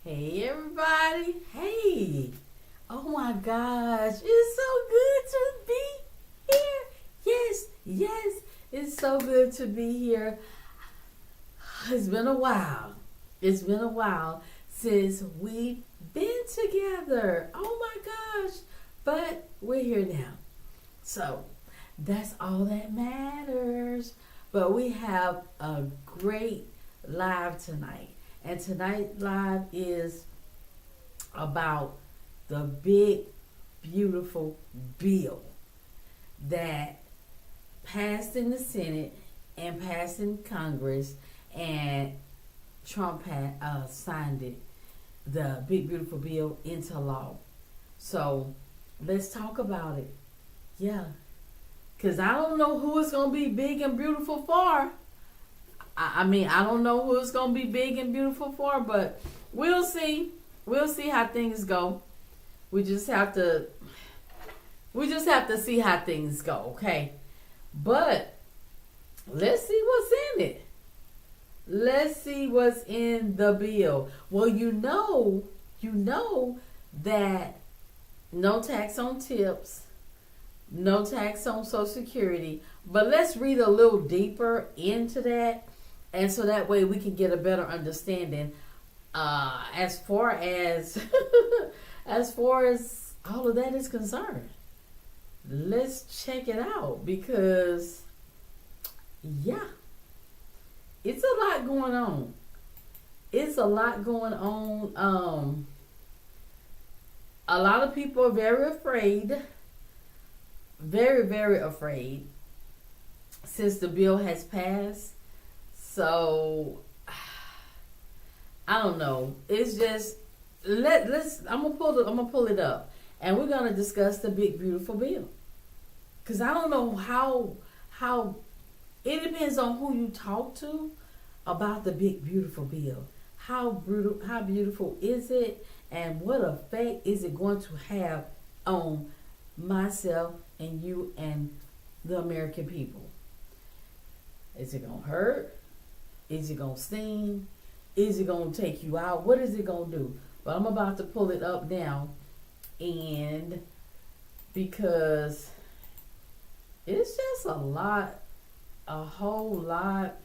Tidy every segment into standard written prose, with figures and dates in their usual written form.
Hey everybody. Hey. Oh my gosh. It's so good to be here. Yes. It's so good to be here. It's been a while. It's been a while since we've been together. Oh my gosh. But we're here now. So that's all that matters. But we have a great live tonight. And tonight live is about the big, beautiful bill that passed in the Senate and passed in Congress, and Trump had signed it, the big, beautiful bill, into law. So let's talk about it. Yeah. Because I don't know who it's going to be big and beautiful for. I don't know who it's going to be big and beautiful for, but we'll see. We'll see how things go. We just have to see how things go, okay? But let's see what's in it. Let's see what's in the bill. Well, you know that no tax on tips, no tax on Social Security. But let's read a little deeper into that, and so that way we can get a better understanding as far as as far as all of that is concerned. Let's check it out, because yeah, it's a lot going on. It's a lot going on. A lot of people are very afraid. Very, very afraid since the bill has passed. So I don't know. It's just I'm gonna pull it up, and we're gonna discuss the big beautiful bill. Cause I don't know how it depends on who you talk to about the big beautiful bill. How beautiful is it, and what effect is it going to have on myself and you and the American people? Is it gonna hurt? Is it gonna sting? Is it gonna take you out? What is it gonna do? But I'm about to pull it up now, and because it's just a whole lot.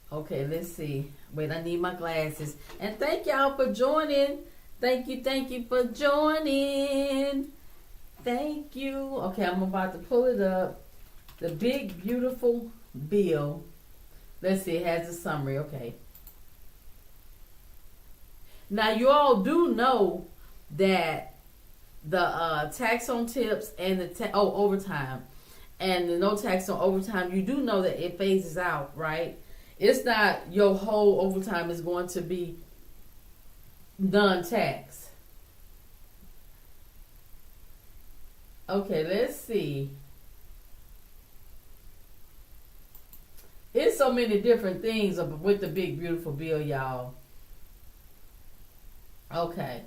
Okay, let's see. Wait, I need my glasses. And thank y'all for joining. Thank you for joining. Thank you. Okay, I'm about to pull it up. The big beautiful bill. Let's see, it has a summary. Okay. Now, you all do know that the tax on tips and the overtime and the no tax on overtime, you do know that it phases out, right? It's not your whole overtime is going to be non-tax. Okay, let's see. It's so many different things with the big beautiful bill, y'all. Okay.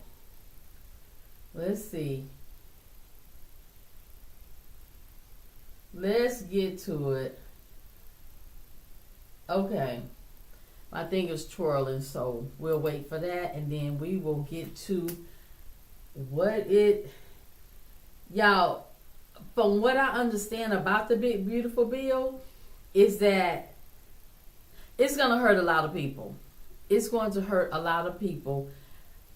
Let's see. Let's get to it. Okay. My thing is twirling, so we'll wait for that, and then we will get to y'all, from what I understand about the big beautiful bill, is that it's going to hurt a lot of people. It's going to hurt a lot of people,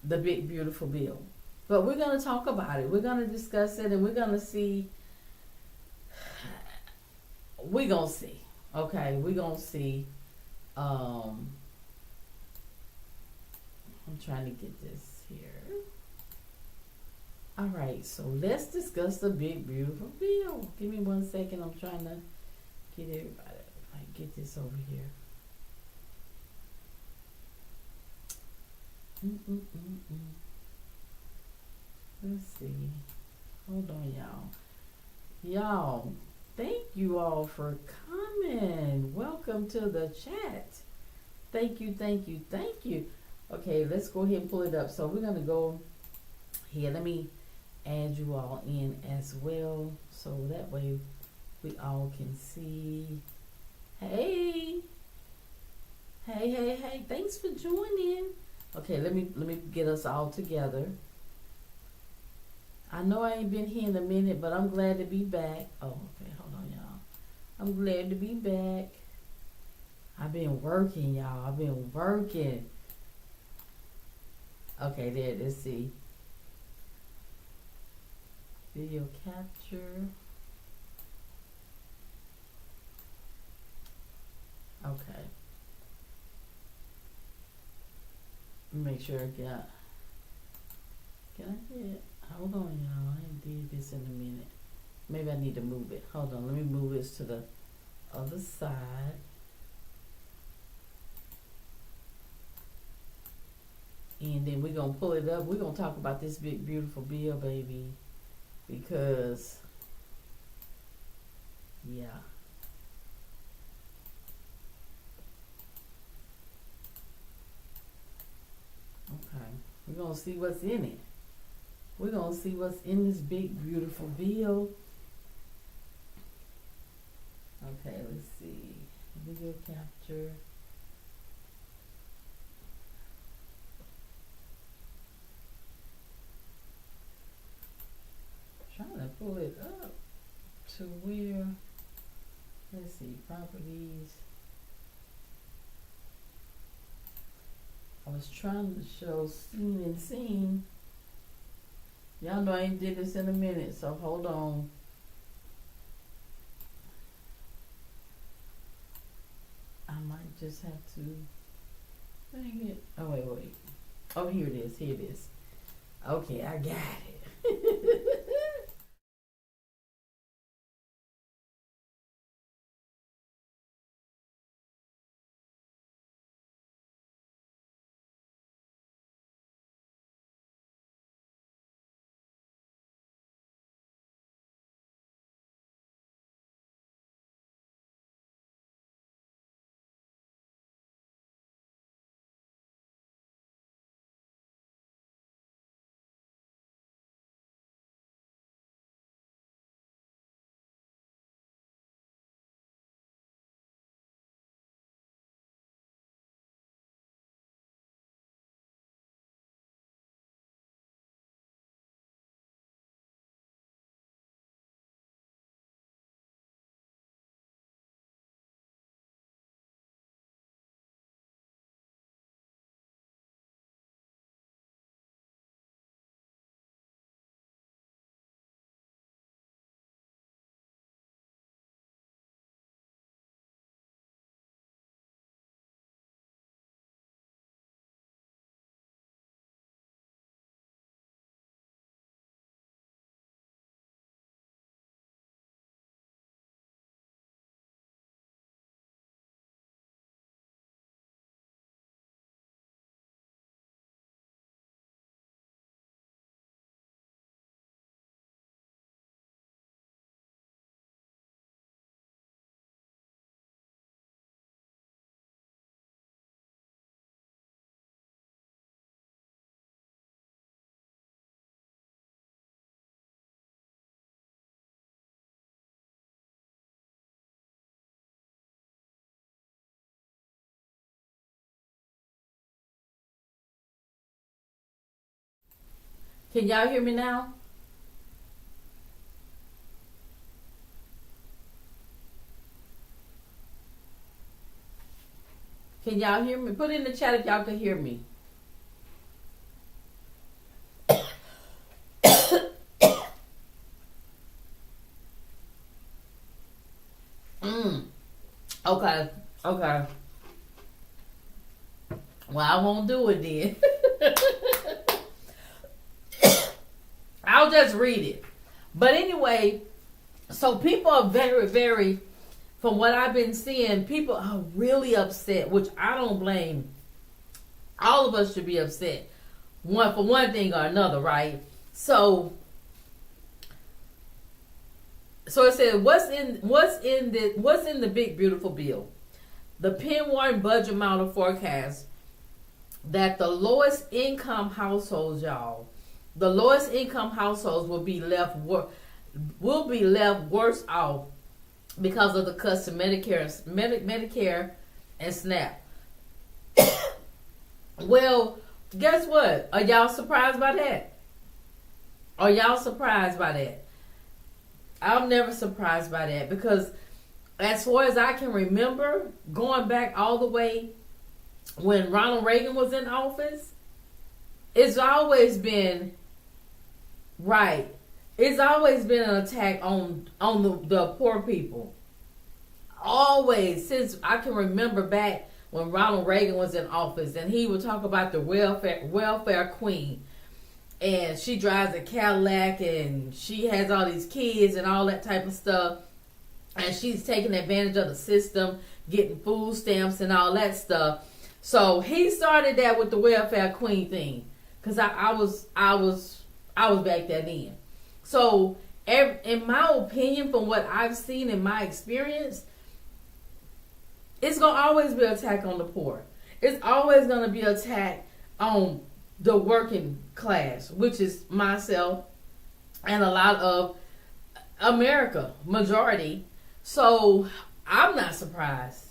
the big beautiful bill. But we're going to talk about it. We're going to discuss it, and we're going to see. We're going to see. Okay, we're going to see. I'm trying to get this here. All right, so let's discuss the big beautiful bill. Give me 1 second. I'm trying to get everybody. Get this over here. Let's see. Hold on, y'all. Thank you all for coming. Welcome to the chat. Thank you. Okay, let's go ahead and pull it up. So we're gonna go here. Let me add you all in as well, so that way we all can see. Hey. Thanks for joining. Okay, let me get us all together. I know I ain't been here in a minute, but I'm glad to be back. Oh, okay, hold on, y'all. I'm glad to be back. I've been working, y'all. I've been working. Okay, there. Let's see. Video capture. Okay. Make sure I got. Can I get? Hold on, y'all. I ain't did this in a minute. Maybe I need to move it. Hold on. Let me move this to the other side. And then we're going to pull it up. We're going to talk about this big, beautiful bill, baby. Because, yeah. Okay. We're going to see what's in it. We're going to see what's in this big, beautiful bill. Okay, let's see. Video capture. Trying to pull it up to where, let's see, properties. I was trying to show seen and seen. Y'all know I ain't did this in a minute, so hold on. I might just have to, dang it. Oh, wait. Oh, here it is. Okay, I got it. Can y'all hear me now? Can y'all hear me? Put in the chat if y'all can hear me. Okay. Well, I won't do it then. I'll just read it. But anyway, so people are very, very, from what I've been seeing, people are really upset, which I don't blame. All of us should be upset, for one thing or another, right? So it said, what's in the big beautiful bill? The Penn budget model forecast that the lowest income households, y'all, the lowest income households will be left worse off because of the cuts to Medicare and SNAP. Well, Guess what? Are y'all surprised by that? Are y'all surprised by that? I'm never surprised by that because as far as I can remember, going back all the way when Ronald Reagan was in office, it's always been right. It's always been an attack on the poor people. Always, since I can remember back when Ronald Reagan was in office, and he would talk about the welfare queen, and she drives a Cadillac, and she has all these kids and all that type of stuff, and she's taking advantage of the system, getting food stamps and all that stuff. So he started that with the welfare queen thing, because I was back there then. So in my opinion, from what I've seen in my experience, it's going to always be an attack on the poor. It's always going to be an attack on the working class, which is myself and a lot of America, majority. So I'm not surprised.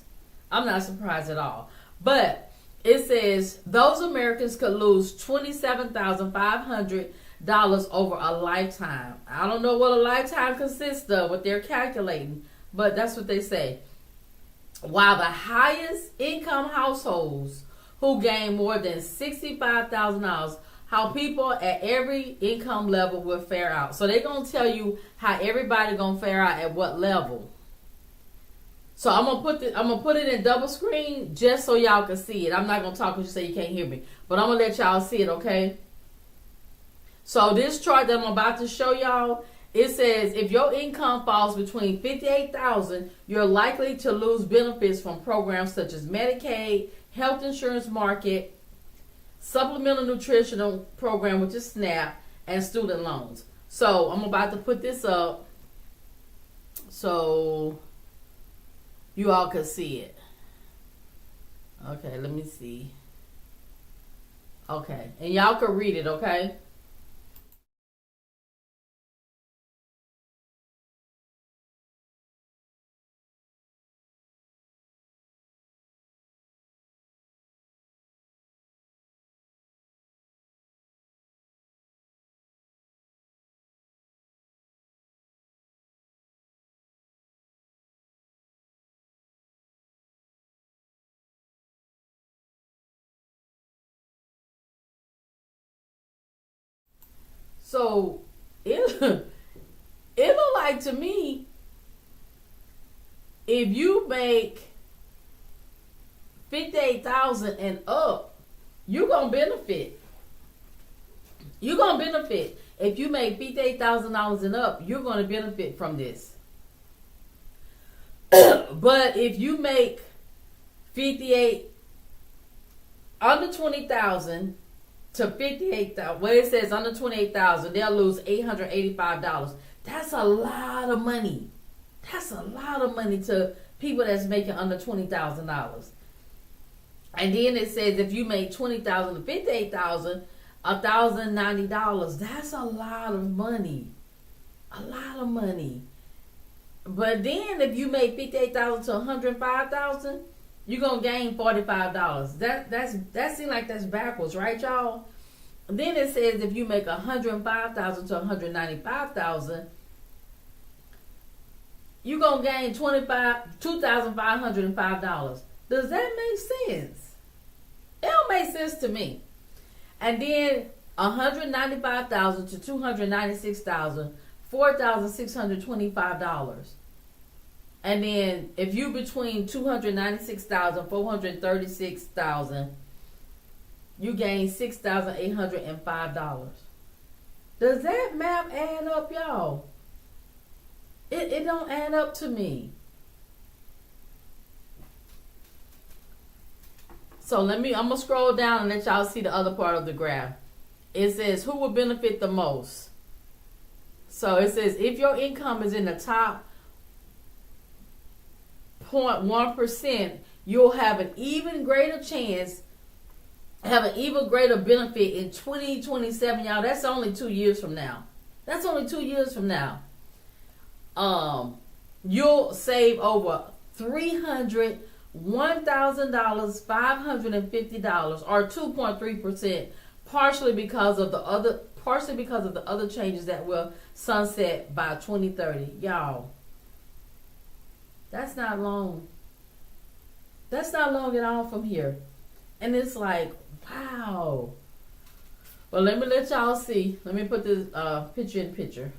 I'm not surprised at all. But it says those Americans could lose $27,500 over a lifetime. I don't know what a lifetime consists of, what they're calculating, but that's what they say. While the highest income households who gain more than $65,000, how people at every income level will fare out. So they're going to tell you how everybody going to fare out at what level. So I'm gonna put it in double screen just so y'all can see it. I'm not gonna talk because you say you can't hear me, but I'm gonna let y'all see it, okay? So this chart that I'm about to show y'all, it says if your income falls between $58,000, you're likely to lose benefits from programs such as Medicaid, health insurance market, supplemental nutritional program, which is SNAP, and student loans. So I'm about to put this up so you all can see it. Okay, let me see. Okay, and y'all can read it, okay? So it look like to me, if you make 58,000 and up, you're gonna benefit. You're gonna benefit. If you make $58,000 and up, you're gonna benefit from this. But if you make 58 under 20,000 to 58,000, well, it says under 28,000, they'll lose $885. That's a lot of money. That's a lot of money to people that's making under $20,000. And then it says if you make 20,000 to 58,000, $1,090. That's a lot of money. A lot of money. But then if you make 58,000 to 105,000, you're gonna gain $45. That seems like that's backwards, right, y'all? Then it says if you make 105,000 to 195,000, you're gonna gain $2,505. Does that make sense? It don't make sense to me. And then 195,000 to 296,000, $4,625. And then if you between 296,000, 436,000, you gain $6,805. Does that math add up, y'all? It don't add up to me. So I'm gonna scroll down and let y'all see the other part of the graph. It says who will benefit the most. So it says if your income is in the top 0.1%, you'll have an even greater chance, have an even greater benefit in 2027, y'all. That's only 2 years from now. That's only 2 years from now. You'll save over $301 $1,000, $550, or 2.3%, partially because of the other changes that will sunset by 2030. Y'all, that's not long. That's not long at all from here. And it's like, wow. Well, let me let y'all see. Let me put this picture in picture.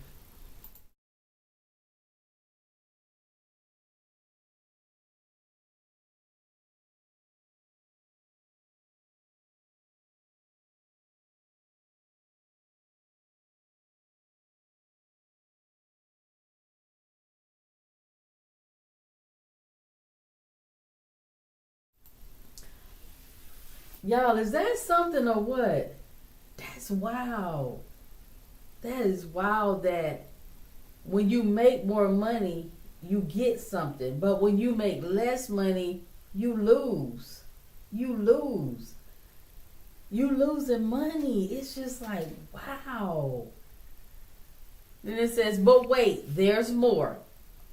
Y'all, is that something or what? That's wow. That is wild that when you make more money, you get something. But when you make less money, you lose. You lose. You losing money. It's just like, wow. Then it says, but wait, there's more.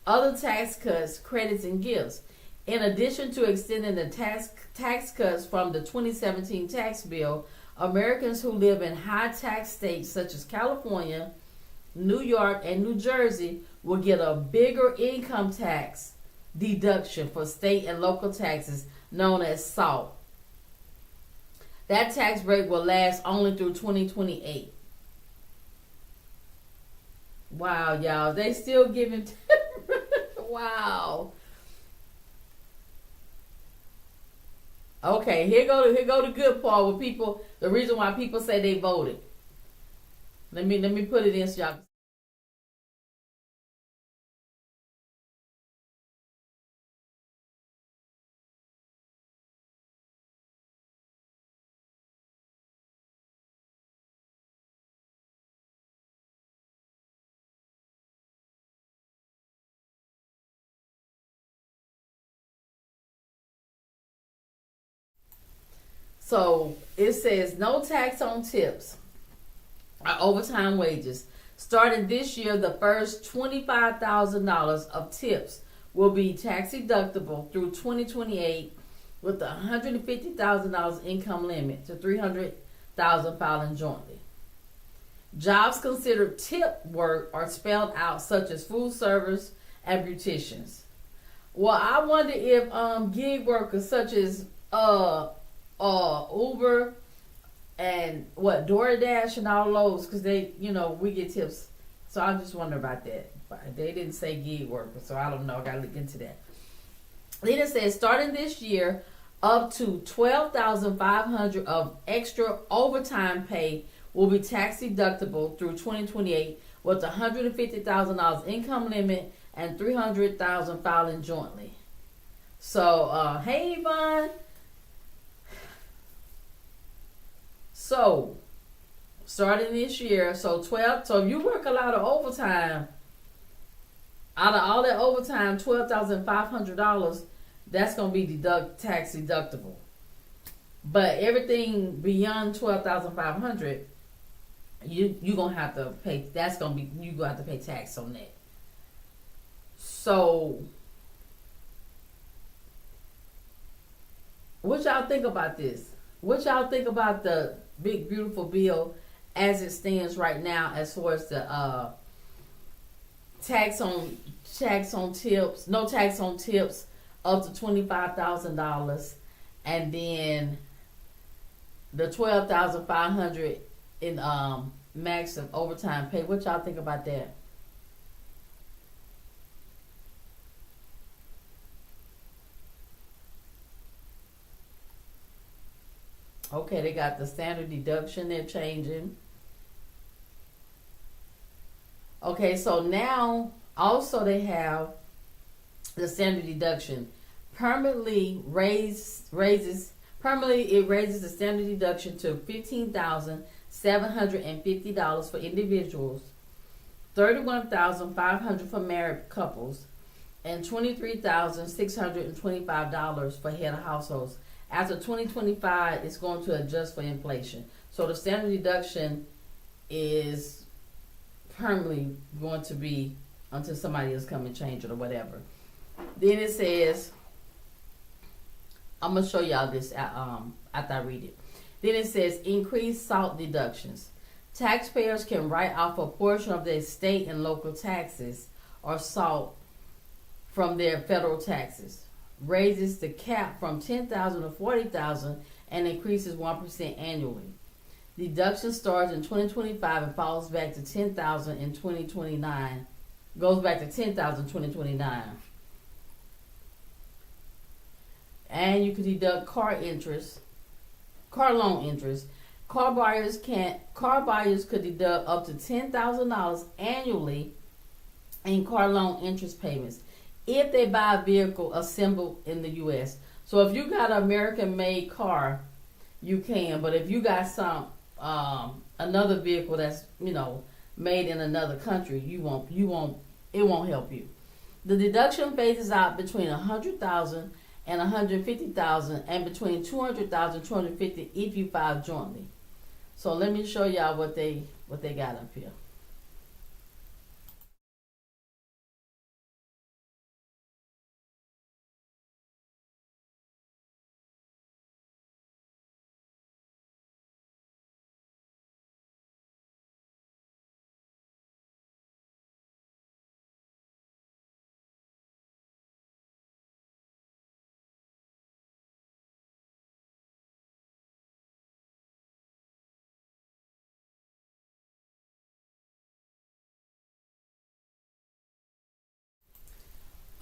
Other tax cuts, credits, and gifts. In addition to extending the tax cuts from the 2017 tax bill, Americans who live in high tax states such as California, New York, and New Jersey will get a bigger income tax deduction for state and local taxes known as SALT. That tax break will last only through 2028. Wow, y'all. They still giving... Wow. Okay, here go the good part with people. The reason why people say they voted. Let me put it in so y'all. So it says no tax on tips or overtime wages. Starting this year, the first $25,000 of tips will be tax deductible through 2028, with the $150,000 income limit to $300,000 filing jointly. Jobs considered tip work are spelled out, such as food service and beauticians. Well, I wonder if gig workers such as Uber and DoorDash and all those, because they, we get tips. So I just wonder about that. But they didn't say gig workers, so I don't know. I gotta look into that. Then it says starting this year, up to $12,500 of extra overtime pay will be tax deductible through 2028, with a $150,000 income limit and $300,000 filing jointly. So, hey Yvonne. So, starting this year, so if you work a lot of overtime, out of all that overtime, $12,500, that's gonna be tax deductible. But everything beyond $12,500, you gonna have to pay. You gonna have to pay tax on that. So, what y'all think about this? What y'all think about the big beautiful bill as it stands right now, as far as the tax on tips, no tax on tips up to $25,000, and then the $12,500 in max of overtime pay? What y'all think about that? Okay, they got the standard deduction they're changing. Okay, so now also they have the standard deduction permanently raises the standard deduction to $15,750 for individuals, $31,500 for married couples, and $23,625 for head of households. After 2025, it's going to adjust for inflation. So the standard deduction is permanently going to be until somebody else come and change it or whatever. Then it says I'm gonna show y'all this after I read it. Then it says increased SALT deductions. Taxpayers can write off a portion of their state and local taxes or SALT from their federal taxes. Raises the cap from $10,000 to $40,000 and increases 1% annually. Deduction starts in 2025 and falls back to $10,000 in 2029. Goes back to $10,000 in 2029. And you can deduct car loan interest. Car buyers could deduct up to $10,000 annually in car loan interest payments if they buy a vehicle assembled in the U.S. So if you got an American-made car, you can. But if you got some another vehicle that's made in another country, it won't help you. The deduction phases out between $100,000 and $150,000 and between $200,000 and $250,000 if you file jointly. So let me show y'all what they got up here.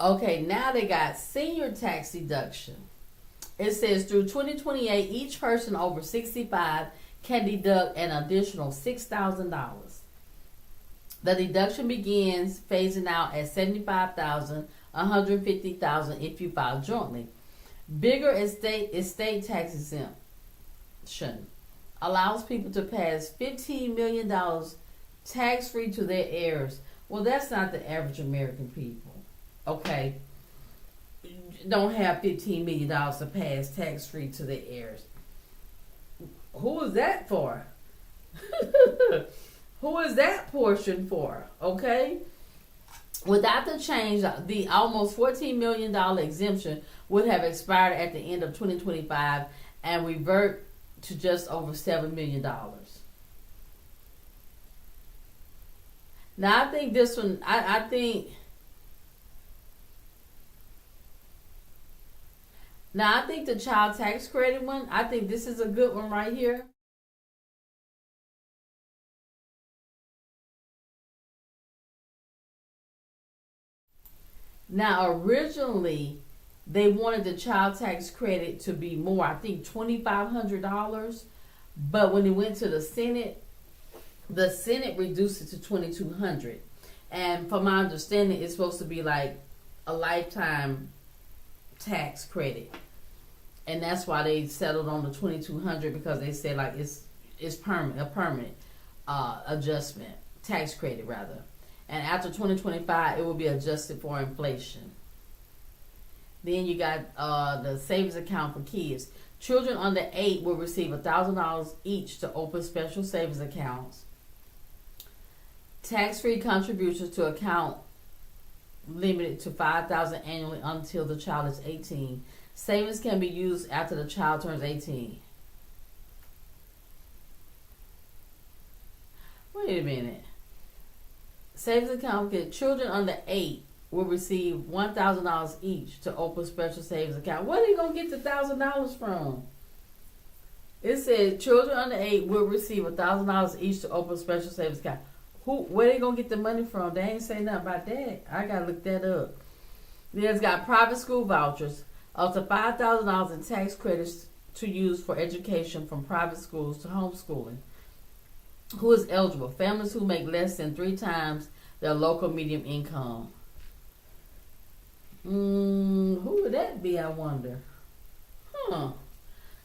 Okay, now they got senior tax deduction. It says through 2028, each person over 65 can deduct an additional $6,000. The deduction begins phasing out at $75,000, $150,000 if you file jointly. Bigger estate tax exemption allows people to pass $15 million tax-free to their heirs. Well, that's not the average American people. Okay, don't have $15 million to pass tax-free to their heirs. Who is that for? Who is that portion for? Okay? Without the change, the almost $14 million exemption would have expired at the end of 2025 and revert to just over $7 million. Now, I think this one, I think the child tax credit one, I think this is a good one right here. Now, originally, they wanted the child tax credit to be more, I think $2,500. But when it went to the Senate reduced it to $2,200. And from my understanding, it's supposed to be like a lifetime tax credit. And that's why they settled on the $2,200, because they said like it's permanent, a permanent adjustment, tax credit rather. And after 2025, it will be adjusted for inflation. Then you got the savings account for kids. Children under 8 will receive $1,000 each to open special savings accounts. Tax-free contributions to account limited to $5,000 annually until the child is 18. Savings can be used after the child turns 18. Wait a minute. Savings account for children under 8 will receive $1,000 each to open special savings account. Where are they going to get the $1,000 from? It says children under 8 will receive $1,000 each to open special savings account. Where they going to get the money from? They ain't say nothing about that. I got to look that up. Then it's got private school vouchers. Up to $5,000 in tax credits to use for education from private schools to homeschooling. Who is eligible? Families who make less than 3 times their local median income. Who would that be, I wonder?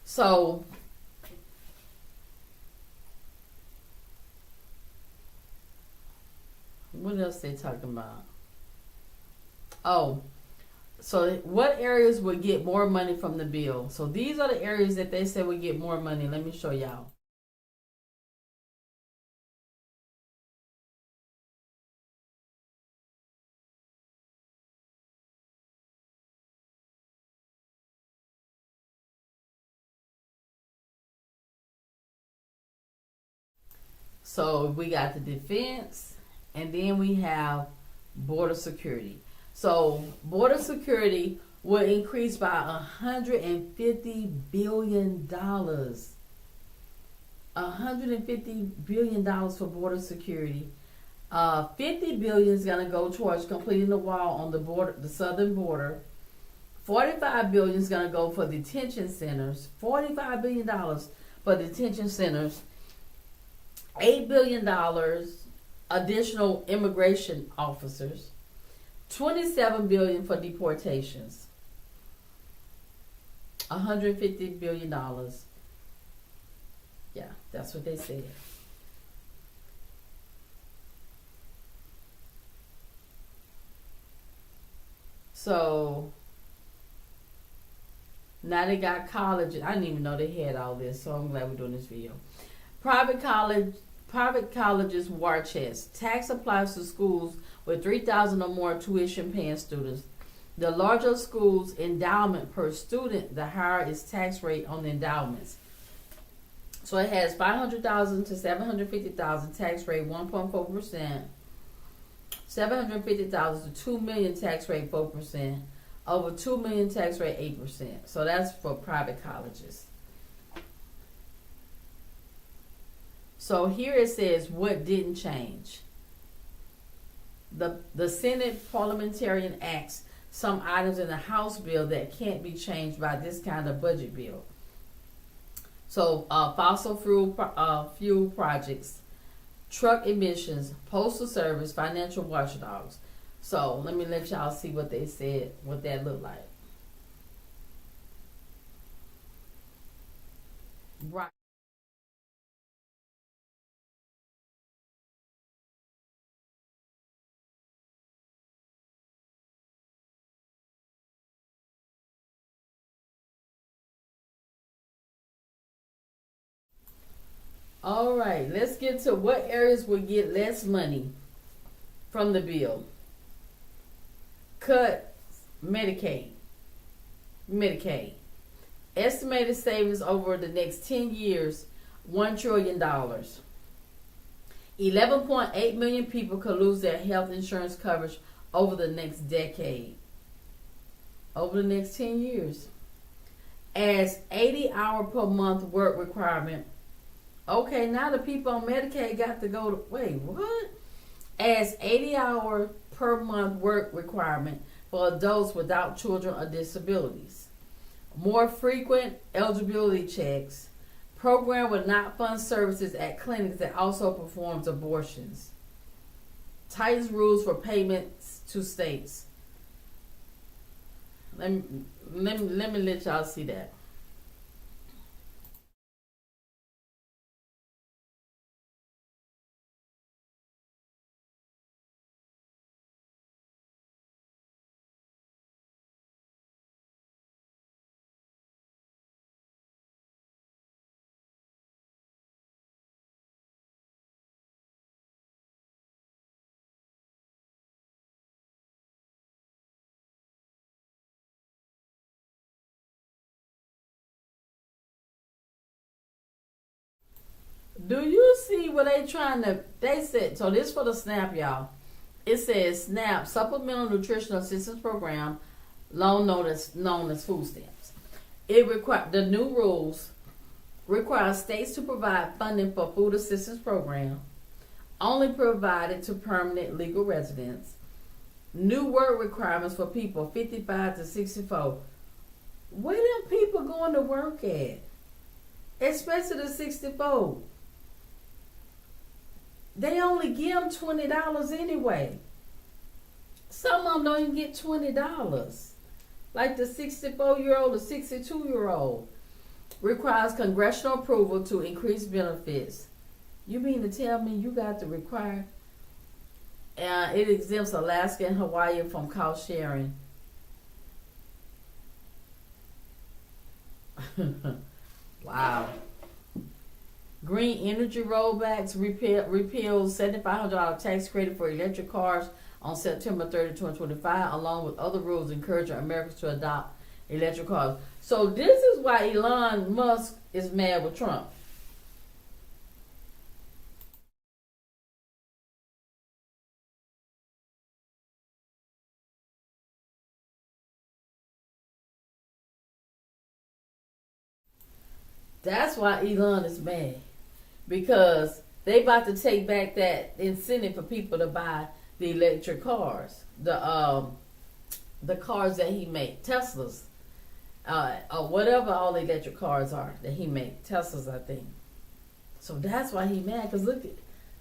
So, what else they talking about? Oh, so what areas would get more money from the bill? So these are the areas that they said would get more money. Let me show y'all. So we got the defense, and then we have border security. So border security will increase by $150 billion. $150 billion for border security. 50 billion is going to go towards completing the wall on the border, the southern border. 45 billion is going to go for detention centers. $45 billion for detention centers. $8 billion additional immigration officers. 27 billion for deportations. $150 billion. Yeah, that's what they said. So now they got colleges. I didn't even know they had all this, so I'm glad we're doing this video. Private colleges war chest. Tax applies to schools with 3,000 or more tuition paying students. The larger school's endowment per student, the higher its tax rate on the endowments. So it has 500,000 to 750,000 tax rate 1.4%. 750,000 to 2 million tax rate 4%. Over 2 million tax rate 8%. So that's for private colleges. So here it says what didn't change. The Senate parliamentarian acts some items in the House bill that can't be changed by this kind of budget bill. So fossil fuel projects, truck emissions, postal service, financial watchdogs. So let me let y'all see what they said, what that looked like. Right. All right, let's get to what areas will get less money from the bill. Cut Medicaid. Estimated savings over the next 10 years, $1 trillion. 11.8 million people could lose their health insurance coverage over the next decade. Over the next 10 years. As 80-hour per month work requirement. Okay, now the people on Medicaid got to go to, wait, what? As 80-hour per month work requirement for adults without children or disabilities. More frequent eligibility checks. Program will not fund services at clinics that also performs abortions. Tightens rules for payments to states. Let me let y'all see that. Do you see what they said, so this for the SNAP, y'all. It says SNAP, Supplemental Nutritional Assistance Program, known as food stamps. The new rules require states to provide funding for food assistance program, only provided to permanent legal residents. New work requirements for people 55 to 64. Where them people going to work at? Especially the 64. They only give them $20 anyway. Some of them don't even get $20. Like the 64-year-old or 62-year-old requires congressional approval to increase benefits. You mean to tell me you got to require? It exempts Alaska and Hawaii from cost sharing. Wow. Green energy rollbacks repeals $7,500 tax credit for electric cars on September 30, 2025, along with other rules encouraging Americans to adopt electric cars. So this is why Elon Musk is mad with Trump. That's why Elon is mad, because they about to take back that incentive for people to buy the electric cars, the cars that he made, Teslas, or whatever all the electric cars are that he made, Teslas, I think. So that's why he mad, because look,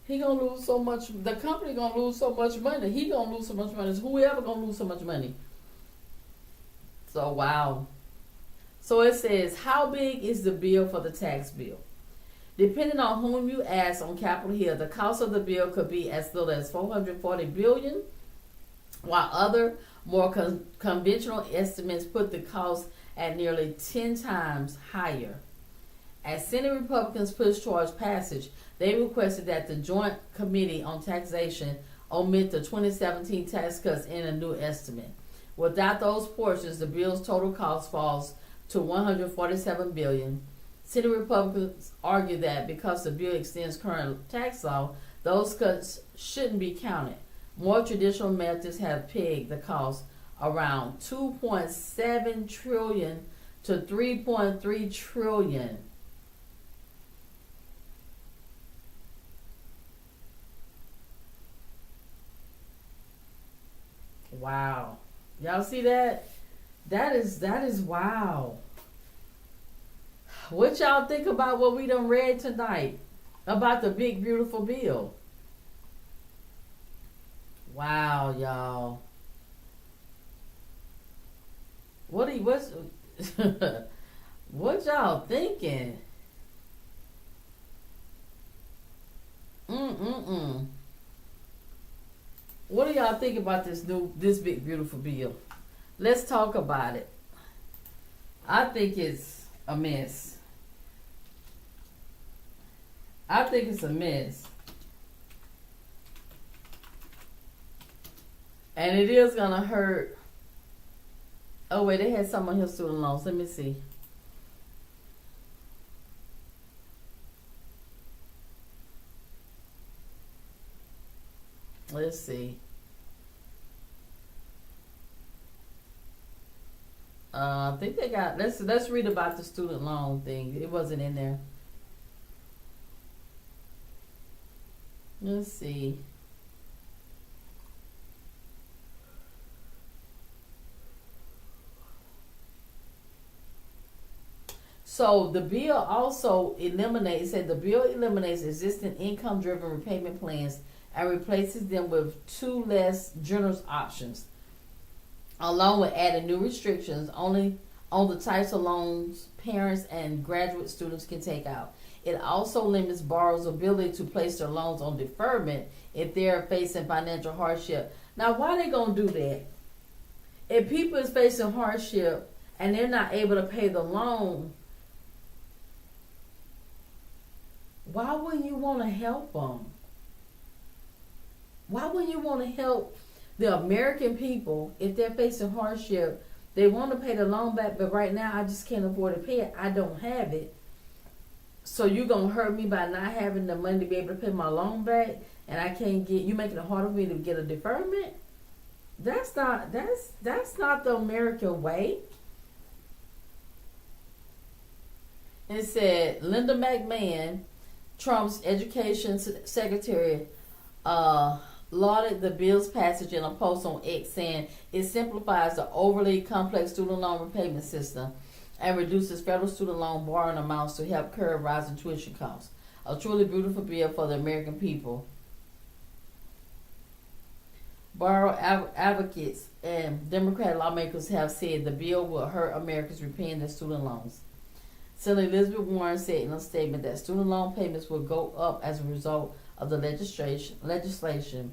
he gonna lose so much. The company gonna lose so much money. He gonna lose so much money. Whoever gonna lose so much money. So wow. So it says, how big is the bill for the tax bill? Depending on whom you ask on Capitol Hill, the cost of the bill could be as little as $440 billion, while other more conventional estimates put the cost at nearly 10 times higher. As Senate Republicans pushed towards passage, they requested that the Joint Committee on Taxation omit the 2017 tax cuts in a new estimate. Without those portions, the bill's total cost falls to $147 billion. Senate Republicans argue that because the bill extends current tax law, those cuts shouldn't be counted. More traditional methods have pegged the cost around $2.7 trillion to $3.3 trillion. Wow. Y'all see that? That is wow. What y'all think about what we done read tonight about the big beautiful bill? Wow, y'all. What's what y'all thinking? Mm-mm-mm. What do y'all think about this big beautiful bill? Let's talk about it. I think it's a mess. I think it's a mess. And it is gonna hurt. Oh wait, they had some on here student loans. Let me see. Let's see. I think they got. Let's read about the student loan thing. It wasn't in there. Let's see. So the bill also eliminates. Said the bill eliminates existing income-driven repayment plans and replaces them with two less generous options, along with adding new restrictions only on the types of loans parents and graduate students can take out. It also limits borrowers' ability to place their loans on deferment if they're facing financial hardship. Now, why are they going to do that? If people is facing hardship and they're not able to pay the loan, why wouldn't you want to help them? Why wouldn't you want to help the American people if they're facing hardship? They want to pay the loan back, but right now I just can't afford to pay it. I don't have it. So you're going to hurt me by not having the money to be able to pay my loan back, and I can't get, you making it harder for me to get a deferment? That's not the American way. And it said Linda McMahon, Trump's education secretary, lauded the bill's passage in a post on X, saying it simplifies the overly complex student loan repayment system and reduces federal student loan borrowing amounts to help curb rising tuition costs. A truly beautiful bill for the American people. Borrower advocates and Democratic lawmakers have said the bill will hurt Americans repaying their student loans. Senator Elizabeth Warren said in a statement that student loan payments will go up as a result of the legislation.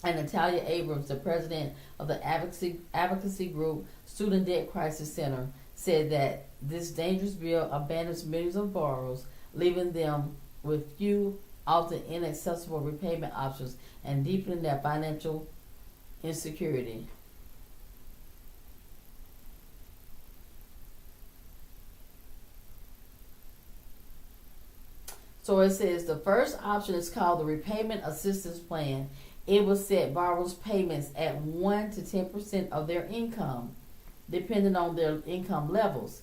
And Natalia Abrams, the president of the advocacy group Student Debt Crisis Center, said that this dangerous bill abandons millions of borrowers, leaving them with few, often inaccessible repayment options and deepening their financial insecurity. So it says the first option is called the Repayment Assistance Plan. It will set borrowers' payments at 1 to 10% of their income, depending on their income levels.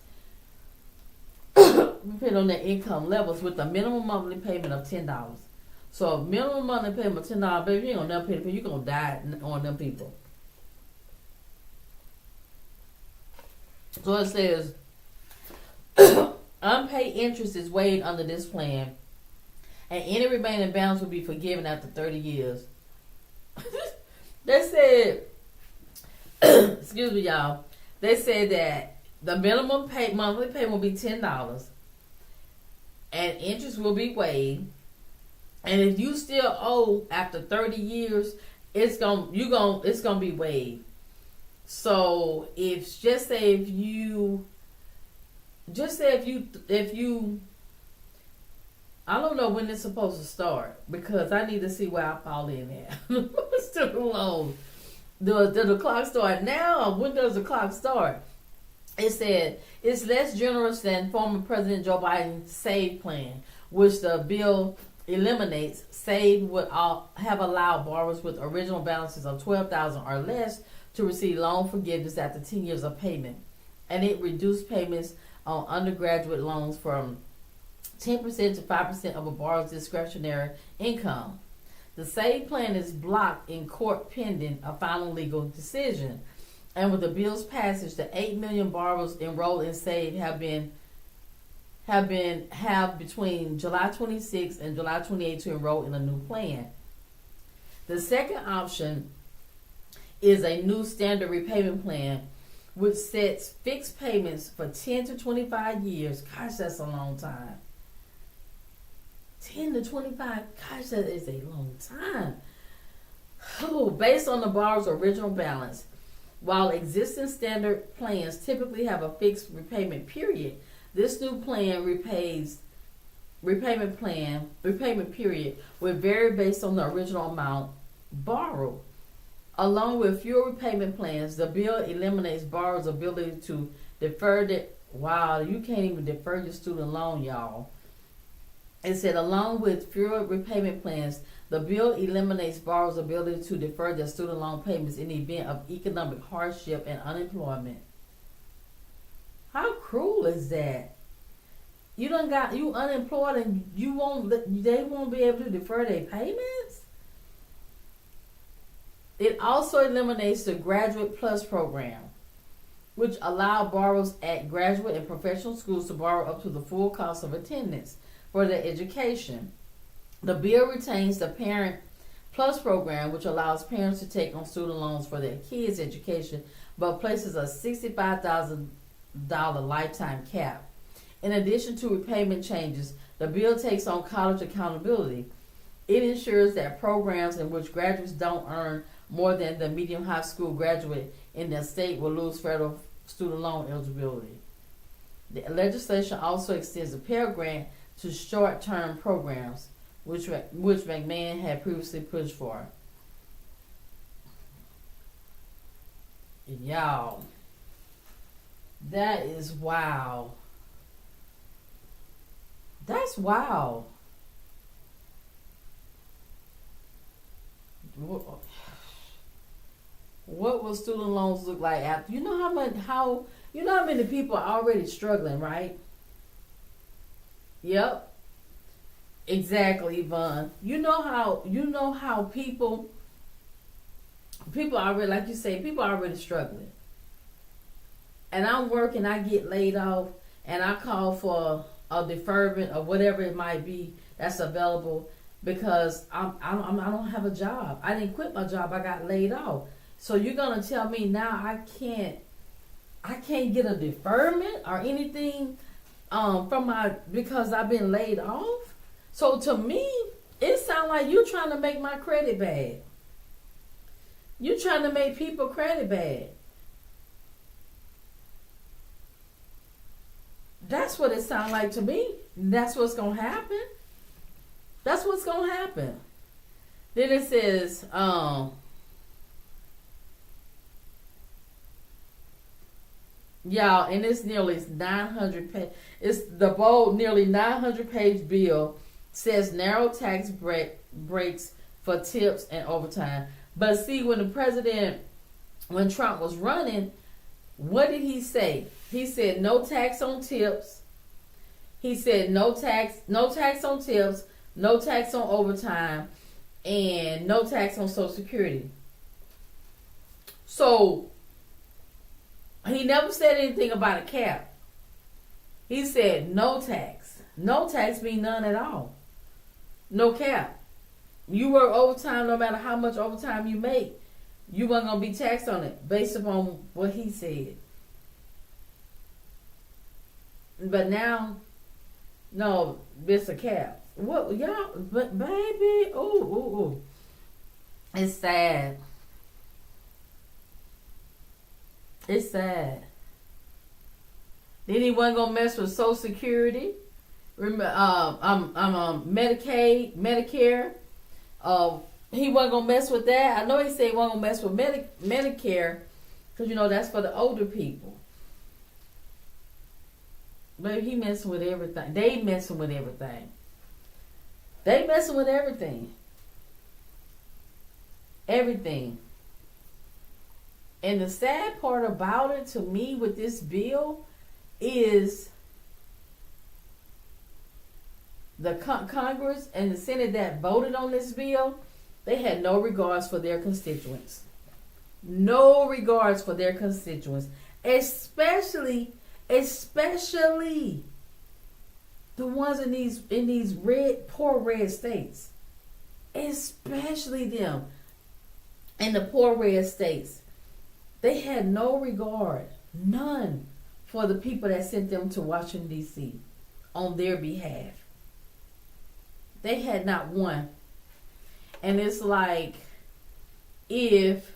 depending on their income levels, with a minimum monthly payment of $10. So a minimum monthly payment of $10, baby, you ain't gonna never pay the bill. You're gonna die on them people. So it says unpaid interest is waived under this plan, and any remaining balance will be forgiven after 30 years. They said, excuse me, y'all. They said that the minimum monthly payment will be $10, and interest will be waived. And if you still owe after 30 years, it's gonna be waived. So if you I don't know when it's supposed to start, because I need to see where I fall in there. Student loans. Does the clock start now, or when does the clock start? It said it's less generous than former President Joe Biden's SAVE plan, which the bill eliminates. SAVE would have allowed borrowers with original balances of $12,000 or less to receive loan forgiveness after 10 years of payment, and it reduced payments on undergraduate loans from 10% to 5% of a borrower's discretionary income. The SAVE plan is blocked in court pending a final legal decision, and with the bill's passage, the 8 million borrowers enrolled in SAVE have between July 26 and July 28 to enroll in a new plan. The second option is a new standard repayment plan, which sets fixed payments for 10 to 25 years. Gosh, that's a long time. 10 to 25, gosh, that is a long time. Oh, based on the borrower's original balance. While existing standard plans typically have a fixed repayment period, this new plan repayment period will vary based on the original amount borrowed. Along with fewer repayment plans, the bill eliminates borrowers' ability to defer wow, you can't even defer your student loan, y'all. It said, along with fewer repayment plans, the bill eliminates borrowers' ability to defer their student loan payments in the event of economic hardship and unemployment. How cruel is that? You unemployed and they won't be able to defer their payments? It also eliminates the Graduate Plus program, which allows borrowers at graduate and professional schools to borrow up to the full cost of attendance for their education. The bill retains the Parent Plus program, which allows parents to take on student loans for their kids' education, but places a $65,000 lifetime cap. In addition to repayment changes, the bill takes on college accountability. It ensures that programs in which graduates don't earn more than the median high school graduate in their state will lose federal student loan eligibility. The legislation also extends the Pell Grant to short-term programs, which McMahon had previously pushed for. Y'all, that is wow. That's wow. What will student loans look like after? You know how many people are already struggling, right? Yep. Exactly, Yvonne. You know how people are already, like you say, people are already struggling. And I'm working, I get laid off, and I call for a deferment or whatever it might be that's available because I don't have a job. I didn't quit my job. I got laid off. So you're gonna tell me now I can't get a deferment or anything because I've been laid off? So to me, it sounds like you're trying to make my credit bad. You're trying to make people credit bad. That's what it sounds like to me. That's what's going to happen. That's what's going to happen. Then it says, y'all, and it's nearly 900 page. It's the bold, nearly 900 page bill says narrow tax breaks for tips and overtime. But see, when Trump was running, what did he say? He said no tax on tips, He said no tax on tips, no tax on overtime, and no tax on Social Security. So he never said anything about a cap. He said no tax. No tax means none at all. No cap. You work overtime, no matter how much overtime you make, you weren't gonna be taxed on it based upon what he said. But now, no, it's a cap. What y'all? But baby, ooh, it's sad. It's sad. Then he wasn't gonna mess with Social Security. Remember, Medicaid, Medicare. He wasn't gonna mess with that. I know he said he wasn't gonna mess with Medicare, because that's for the older people. But he messing with everything. They messing with everything. They messing with everything. Everything. And the sad part about it to me with this bill is the Congress and the Senate that voted on this bill, they had no regards for their constituents. No regards for their constituents. Especially the ones in these poor red states. Especially them in the poor red states. They had no regard, none, for the people that sent them to Washington, D.C. on their behalf. They had not one. And it's like, if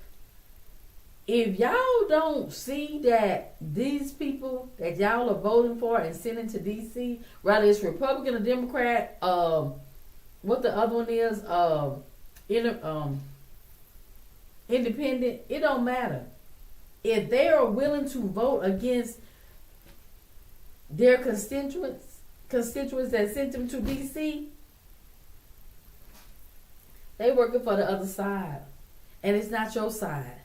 y'all don't see that these people that y'all are voting for and sending to D.C., whether it's Republican or Democrat, what the other one is, independent, it don't matter. If they are willing to vote against their constituents that sent them to D.C., they working for the other side. And it's not your side.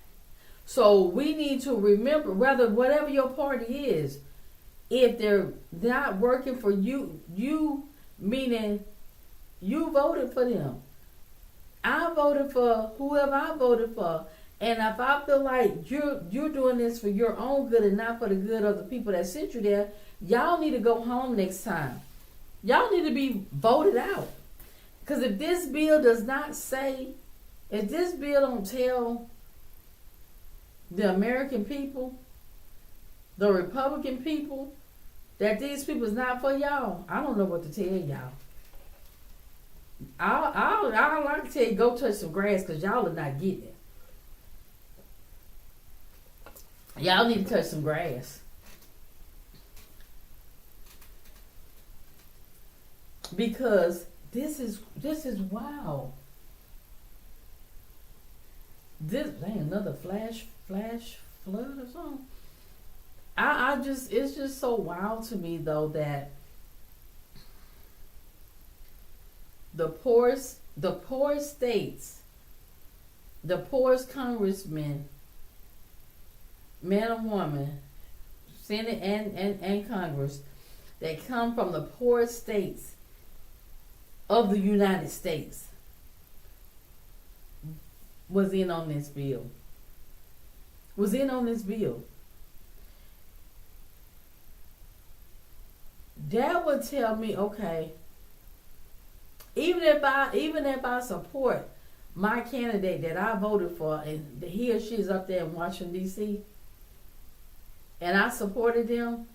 So we need to remember, whatever your party is, if they're not working for you meaning you voted for them. I voted for whoever I voted for. And if I feel like you're doing this for your own good and not for the good of the people that sent you there, y'all need to go home next time. Y'all need to be voted out. Because if this bill does not say, if this bill don't tell the American people, the Republican people, that these people is not for y'all, I don't know what to tell y'all. I'll like to tell you, go touch some grass, because y'all are not getting it. Y'all need to touch some grass. Because this is wow. This ain't another flash flood or something. It's just so wild to me though that the poorest states, the poorest congressmen, man or woman, Senate and Congress, that come from the poorest states of the United States was in on this bill. That would tell me, okay, even if I support my candidate that I voted for and he or she is up there in Washington, D.C., and I supported them,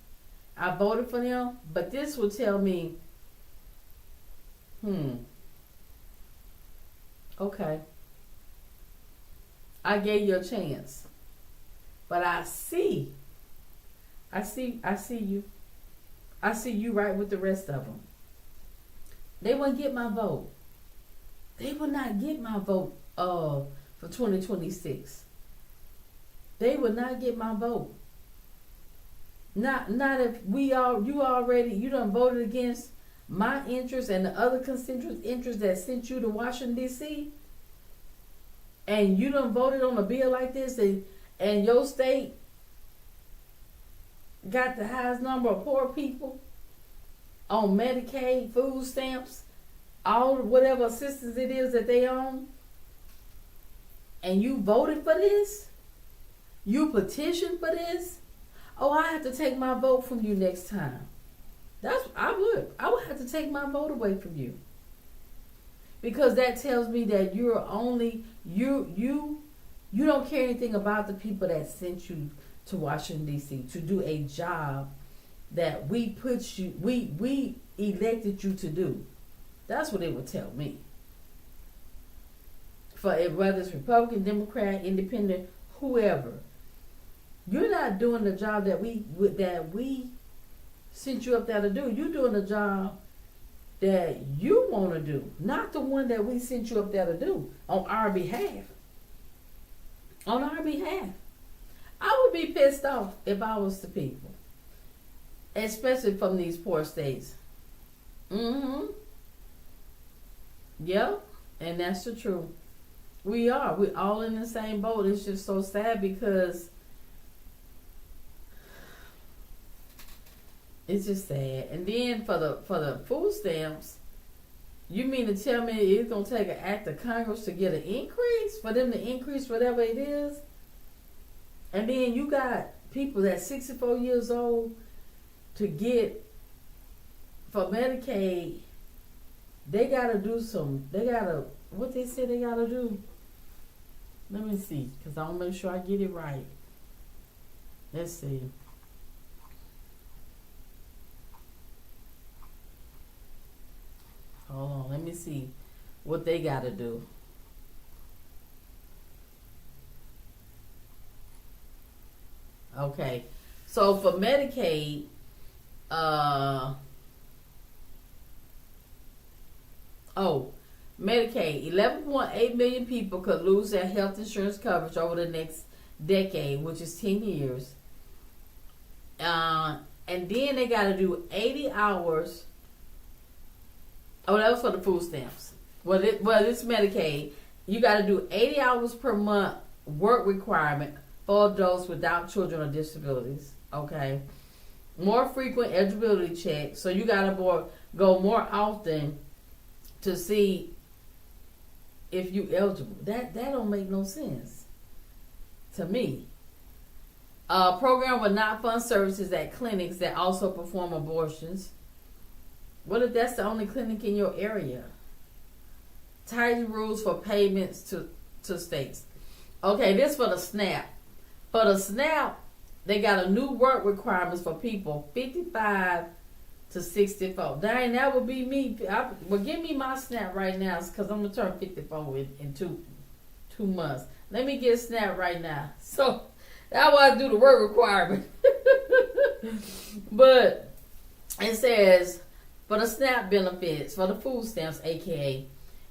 I voted for them, but this would tell me, okay, I gave you a chance, but I see you. I see you right with the rest of them. They wouldn't get my vote. They would not get my vote for 2026. They would not get my vote. Not if you done voted against my interests and the other constituents' interests that sent you to Washington, D.C., and you done voted on a bill like this, and your state got the highest number of poor people on Medicaid, food stamps, all whatever assistance it is that they own, and you voted for this, you petitioned for this, oh, I have to take my vote from you next time. I would have to take my vote away from you. Because that tells me that you're only, you don't care anything about the people that sent you to Washington, D.C. to do a job that we elected you to do. That's what it would tell me. For whether it's Republican, Democrat, Independent, whoever, you're not doing the job that we sent you up there to do. You're doing the job that you want to do, not the one that we sent you up there to do on our behalf. On our behalf. I would be pissed off if I was the people, especially from these poor states. Yep, and that's the truth. We're all in the same boat. It's just so sad because it's just sad. And then for the food stamps, you mean to tell me it's gonna take an act of Congress to get an increase, for them to increase whatever it is? And then you got people that's 64 years old to get for Medicaid. They gotta do what they say they gotta do. Let me see, because I want to make sure I get it right. Let's see. Hold on, let me see what they gotta do. Okay, so for Medicaid, Medicaid, 11.8 million people could lose their health insurance coverage over the next decade, which is 10 years. And then they got to do 80 hours. Oh, that was for the food stamps. Well, it's Medicaid. You got to do 80 hours per month work requirement for adults without children or disabilities. Okay. More frequent eligibility checks. So you got to go more often to see if you eligible. That don't make no sense to me. Program will not fund services at clinics that also perform abortions. What if that's the only clinic in your area? Tighten rules for payments to states. Okay, this for the SNAP. For the SNAP, they got a new work requirements for people 55 to 64. Dang, that would be me. Well, give me my SNAP right now, because I'm going to turn 54 in two months. Let me get SNAP right now. So, that's why I do the work requirement. But it says, for the SNAP benefits, for the food stamps, aka,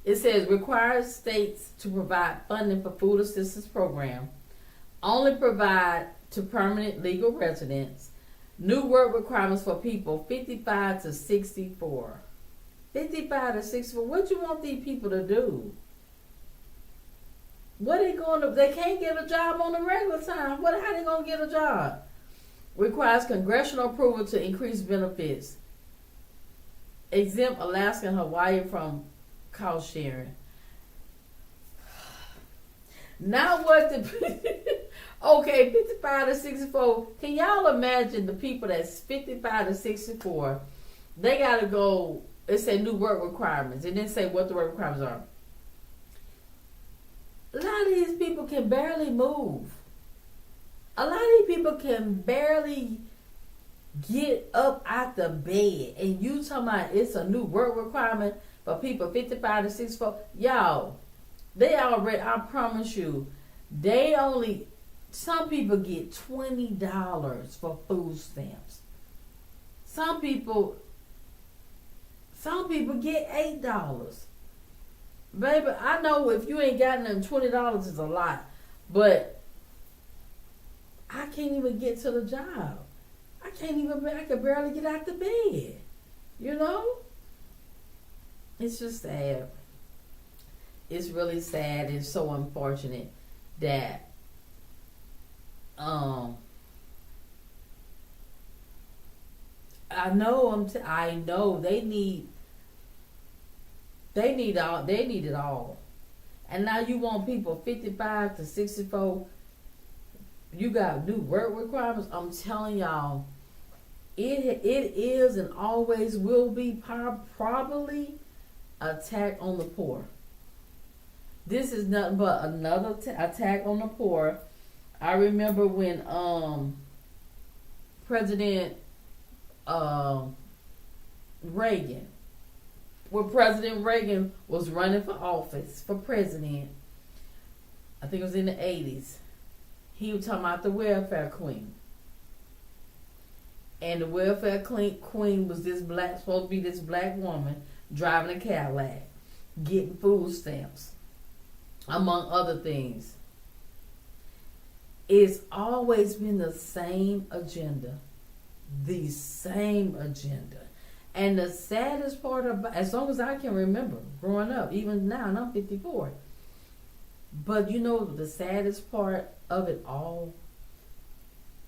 it says, requires states to provide funding for food assistance program. Only provide to permanent legal residents. New work requirements for people 55 to 64. 55 to 64. What you want these people to do? What they going to? They can't get a job on the regular time. How they going to get a job? Requires congressional approval to increase benefits. Exempt Alaska and Hawaii from cost sharing. Now what the... Okay, 55 to 64. Can y'all imagine the people that's 55 to 64? They got to go, it said new work requirements. It didn't say what the work requirements are. A lot of these people can barely move. A lot of these people can barely get up out the bed. And you talking about it's a new work requirement for people 55 to 64. Y'all, they already, I promise you, some people get $20 for food stamps. Some people get $8. Baby, I know if you ain't got nothing, $20 is a lot. But I can't even get to the job. I can barely get out the bed. You know? It's just sad. It's really sad. It's so unfortunate that I know. I know they need all. They need it all. And now you want people 55 to 64. You got new work requirements. I'm telling y'all, it is and always will be probably attack on the poor. This is nothing but another attack on the poor. I remember when President Reagan, when President Reagan was running for office for president, I think it was in the 80s. He was talking about the welfare queen. And the welfare queen was supposed to be this black woman driving a Cadillac, getting food stamps, among other things. It's always been the same agenda. The same agenda. And the saddest part about, as long as I can remember growing up, even now, and I'm 54. But you know the saddest part of it all?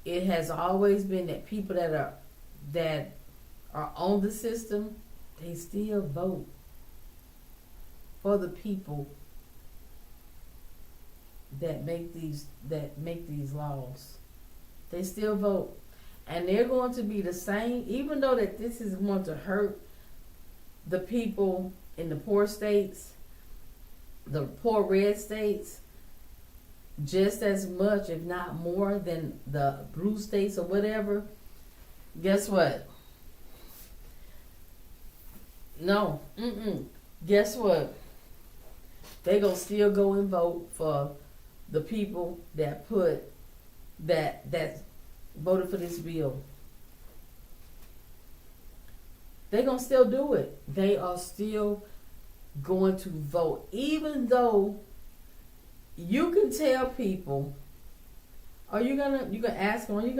It has always been that people that are on the system, they still vote for the people that make these laws. They still vote. And they're going to be the same, even though that this is going to hurt the people in the poor states, the poor red states, just as much, if not more, than the blue states or whatever. Guess what? No. Guess what? They gonna still go and vote for the people that voted for this bill. They're gonna still do it. They are still going to vote, even though you can tell people, you can ask them, are you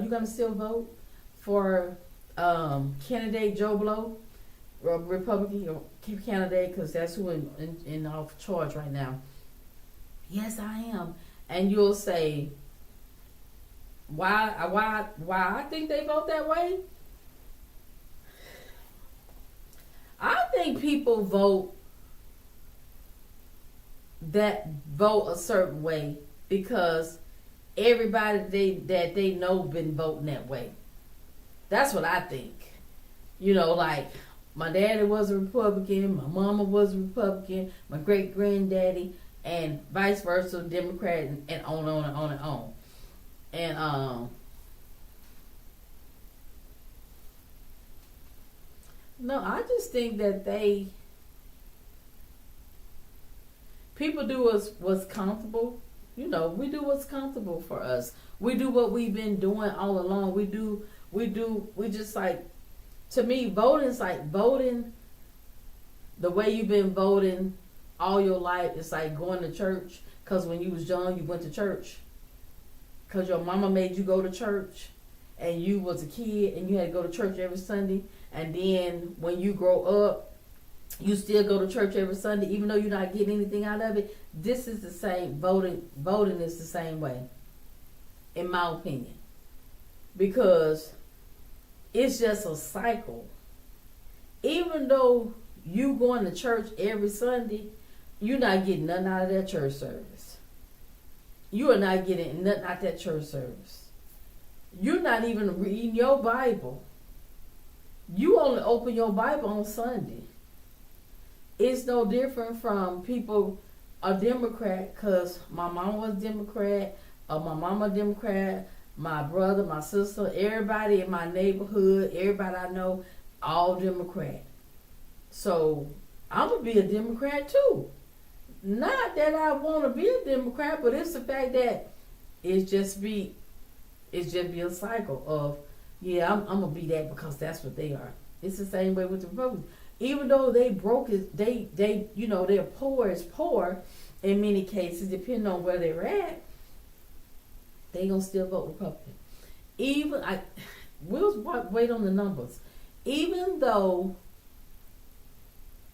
gonna still vote for candidate Joe Blow, Republican candidate, because that's who in charge right now. Yes, I am. And you'll say, why I think they vote that way? I think people vote a certain way because everybody that they know been voting that way. That's what I think. You know, like my daddy was a Republican, my mama was a Republican, my great granddaddy, and vice versa, Democrat, and on and on and on and on. And no, I just think that people do what's comfortable. You know, we do what's comfortable for us. We do what we've been doing all along. We just like, to me, voting's like voting the way you've been voting all your life. It's like going to church, because when you was young, you went to church. Because your mama made you go to church, and you was a kid, and you had to go to church every Sunday. And then when you grow up, you still go to church every Sunday, even though you're not getting anything out of it. This is the same. Voting is the same way, in my opinion. Because it's just a cycle. Even though you going to church every Sunday, you're not getting nothing out of that church service. You are not getting nothing out of that church service. You're not even reading your Bible. You only open your Bible on Sunday. It's no different from people a Democrat, because my mom was Democrat, or my mama Democrat, my brother, my sister, everybody in my neighborhood, everybody I know, all Democrat. So I'm going to be a Democrat too. Not that I want to be a Democrat, but it's the fact that it's just be a cycle of, yeah, I'm going to be that because that's what they are. It's the same way with the Republicans. Even though they broke it, they you know, they're poor as poor in many cases, depending on where they're at, they gonna still vote Republican. We'll wait on the numbers. Even though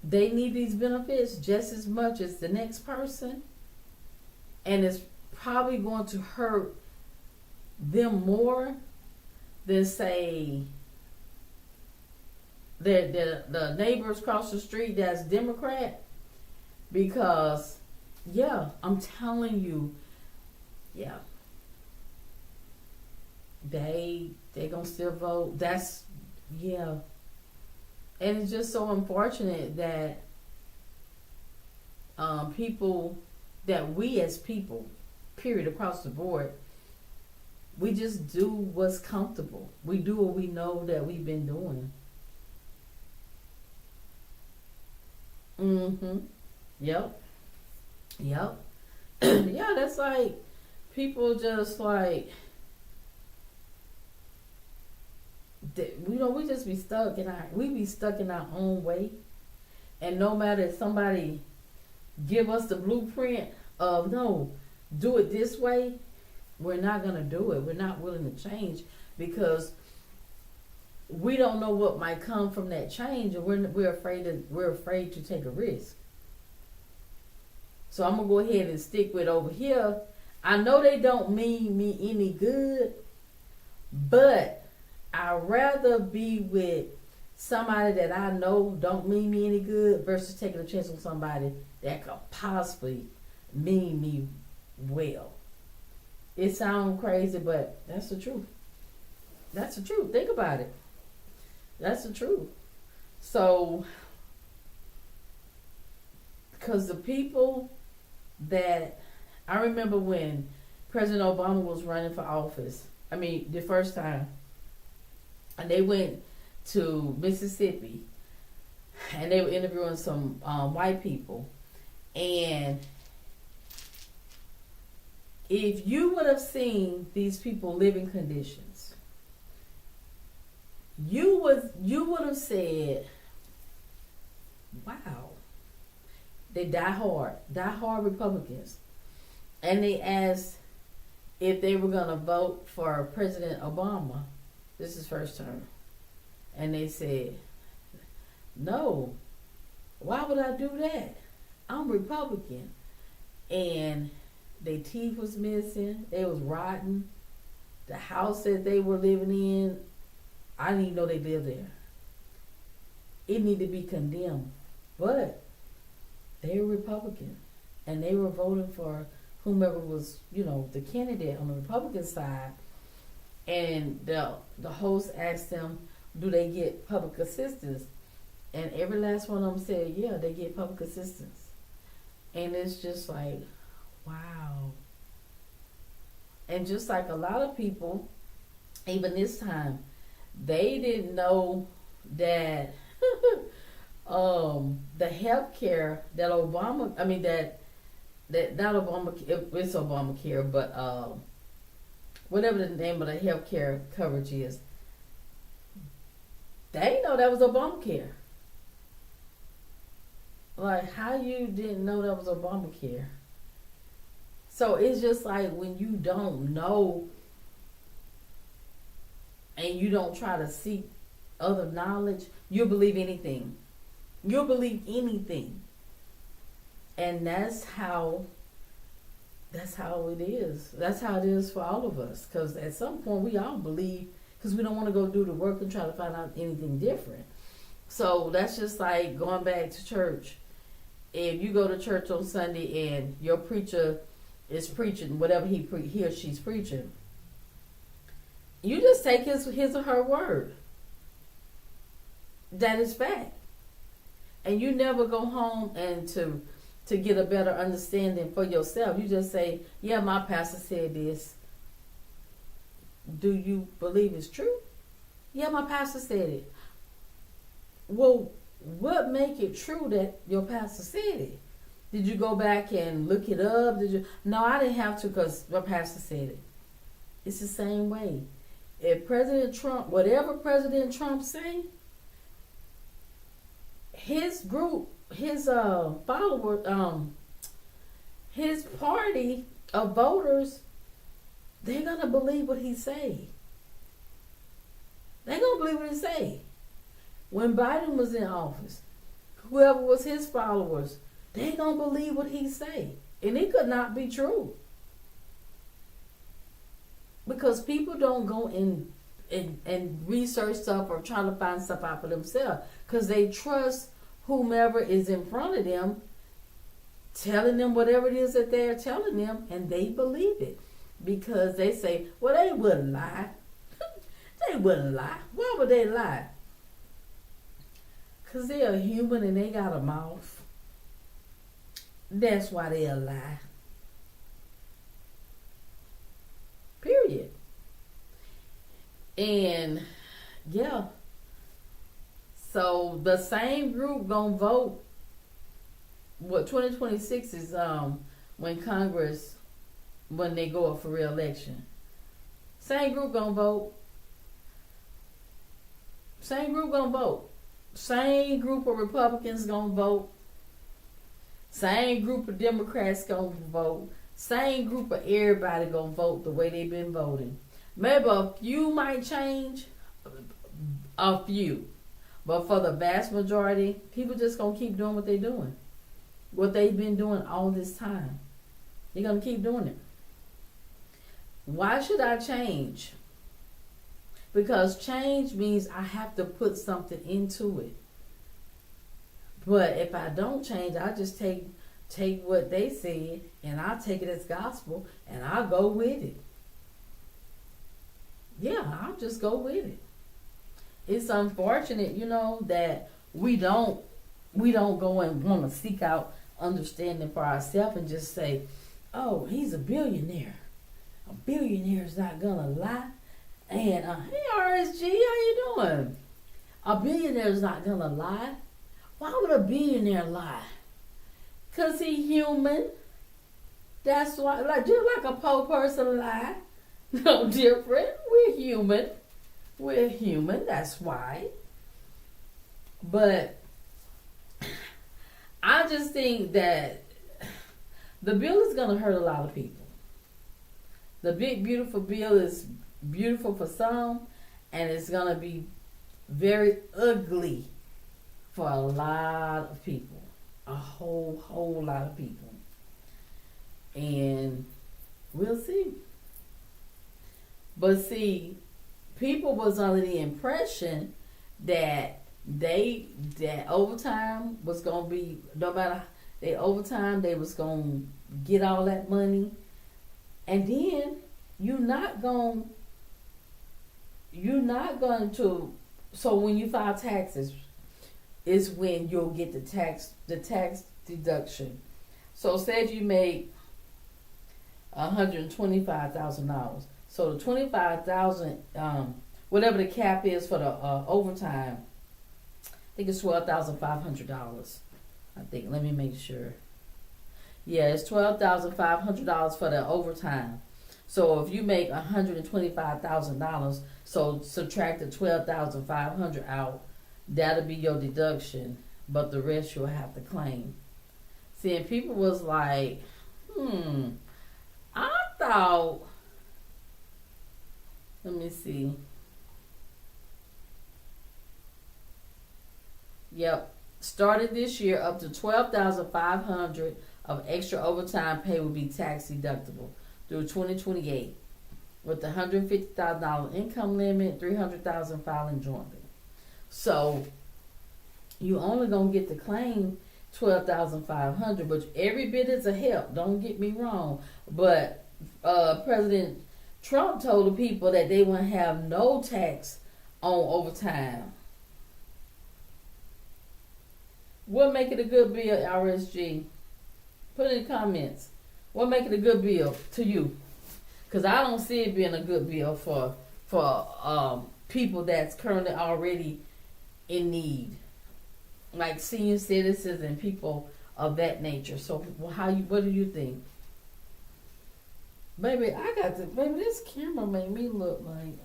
they need these benefits just as much as the next person, and it's probably going to hurt them more than, say, the neighbors across the street that's Democrat, because yeah, I'm telling you, yeah, they gonna still vote. That's yeah, and it's just so unfortunate that people, that we as people, period, across the board, we just do what's comfortable. We do what we know that we've been doing. Mm-hmm. Yep. Yep. Yeah, that's like people just like we just be stuck in our own way, and no matter if somebody give us the blueprint of no, do it this way, we're not gonna do it. We're not willing to change because we don't know what might come from that change, and we're afraid to take a risk. So I'm gonna go ahead and stick with over here. I know they don't mean me any good, but I'd rather be with somebody that I know don't mean me any good versus taking a chance on somebody that could possibly mean me well. It sounds crazy, but that's the truth. That's the truth. Think about it. That's the truth. So, because the people that I remember when President Obama was running for office, I mean, the first time, and they went to Mississippi and they were interviewing some white people. And if you would have seen these people living conditions, you would have said, wow, they die hard Republicans. And they asked if they were going to vote for President Obama. This is first term. And they said, no, why would I do that? I'm Republican. And their teeth was missing. They was rotten. The house that they were living in, I didn't even know they lived there. It needed to be condemned. But they were Republican. And they were voting for whomever was, the candidate on the Republican side. And the host asked them, do they get public assistance? And every last one of them said, yeah, they get public assistance. And it's just like, wow. And just like a lot of people, even this time, they didn't know that the health care that that not Obama, it's Obamacare, but whatever the name of the health care coverage is, they didn't know that was Obamacare. Like, how you didn't know that was Obamacare? So it's just like when you don't know and you don't try to seek other knowledge, you'll believe anything. You'll believe anything. And that's how it is. That's how it is for all of us. Because at some point we all believe, because we don't want to go do the work and try to find out anything different. So that's just like going back to church. If you go to church on Sunday and your preacher is preaching whatever he or she's preaching, you just take his or her word. That is fact. And you never go home and to get a better understanding for yourself. You just say, yeah, my pastor said this. Do you believe it's true? Yeah, my pastor said it. Well, what make it true that your pastor said it? Did you go back and look it up? No, I didn't have to because my pastor said it. It's the same way. If President Trump, whatever President Trump say, his group, his followers, his party of voters, they're gonna believe what he say. They're gonna believe what he say. When Biden was in office, whoever was his followers, they gonna believe what he say, and it could not be true. Because people don't go in and research stuff or trying to find stuff out for themselves because they trust whomever is in front of them telling them whatever it is that they're telling them, and they believe it because they say, well, they wouldn't lie. They wouldn't lie. Why would they lie? Because they're human and they got a mouth. That's why they'll lie. Period. And yeah. So the same group gonna vote. What 2026 is when Congress, when they go up for re-election. Same group gonna vote. Same group gonna vote. Same group of Republicans gonna vote. Same group of Democrats gonna vote. Same group of everybody gonna vote the way they've been voting. Maybe a few might change. A few. But for the vast majority, people just gonna keep doing what they're doing. What they've been doing all this time. They're gonna keep doing it. Why should I change? Because change means I have to put something into it. But if I don't change, I just take what they said and I take it as gospel and I'll go with it. Yeah, I'll just go with it. It's unfortunate, that we don't go and want to seek out understanding for ourselves and just say, oh, he's a billionaire. A billionaire is not gonna lie. And hey RSG, how you doing? A billionaire is not gonna lie. Why would a billionaire lie? Cause he's human. That's why, just like a poor person lie. No different. We're human. We're human. That's why. But I just think that the bill is gonna hurt a lot of people. The big beautiful bill is beautiful for some, and it's gonna be very ugly for a lot of people. A whole lot of people. And we'll see. But see, people was under the impression that overtime was gonna be, no matter they overtime, they was gonna get all that money. And then you're not going to, so when you file taxes is when you'll get the tax deduction. So say if you make $125,000. So the $25,000, whatever the cap is for the overtime, I think it's $12,500. I think, let me make sure. Yeah, it's $12,500 for the overtime. So if you make $125,000, so subtract the $12,500 out, that'll be your deduction, but the rest you'll have to claim. See, and people was like, I thought, let me see. Yep, started this year up to $12,500 of extra overtime pay will be tax deductible through 2028, with the $150,000 income limit, $300,000 filing jointly. So you only gonna get to claim $12,500, which every bit is a help. Don't get me wrong, but President Trump told the people that they wouldn't have no tax on overtime. What make it a good bill, RSG? Put in the comments. What make it a good bill to you? Because I don't see it being a good bill for people that's currently already in need, like senior citizens and people of that nature. So what do you think? Baby, this camera made me look like,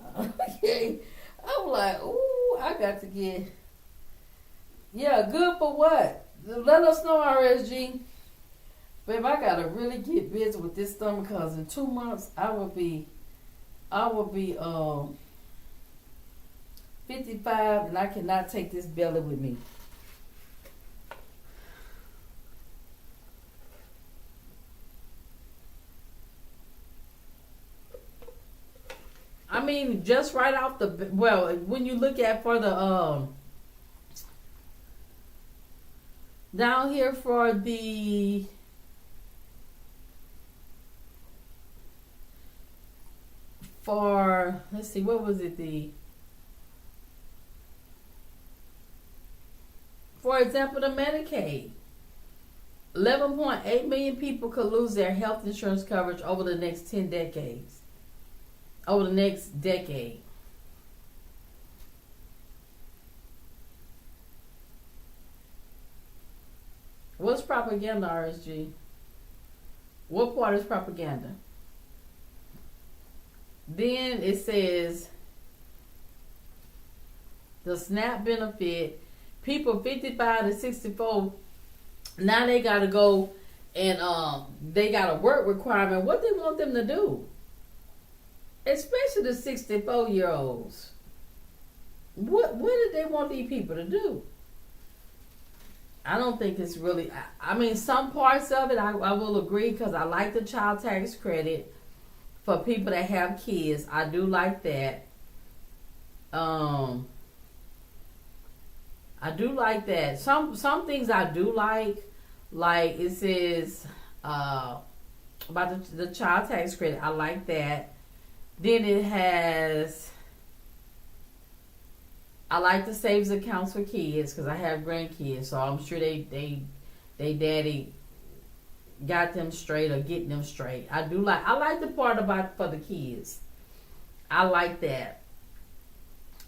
okay. I'm like, ooh, I got to get, yeah, good for what? Let us know, RSG. Babe, I gotta really get busy with this stomach because in 2 months I will be 55 and I cannot take this belly with me. mean, just right off the, well, when you look at for the, down here for the, let's see, what was it, for example, the Medicaid. 11.8 million people could lose their health insurance coverage over the next 10 decades. Over the next decade. What's propaganda, RSG? What part is propaganda? Then it says the SNAP benefit, people 55 to 64, now they got to go and they got a work requirement. What they want them to do? Especially the 64-year-olds. What did they want these people to do? I don't think it's really, I mean, some parts of it I will agree, because I like the child tax credit for people that have kids. I do like that. I do like that. Some things I do like it says about the child tax credit. I like that. Then it has, I like the savings accounts for kids, because I have grandkids, so I'm sure they daddy got them straight or getting them straight. I like the part about for the kids. I like that.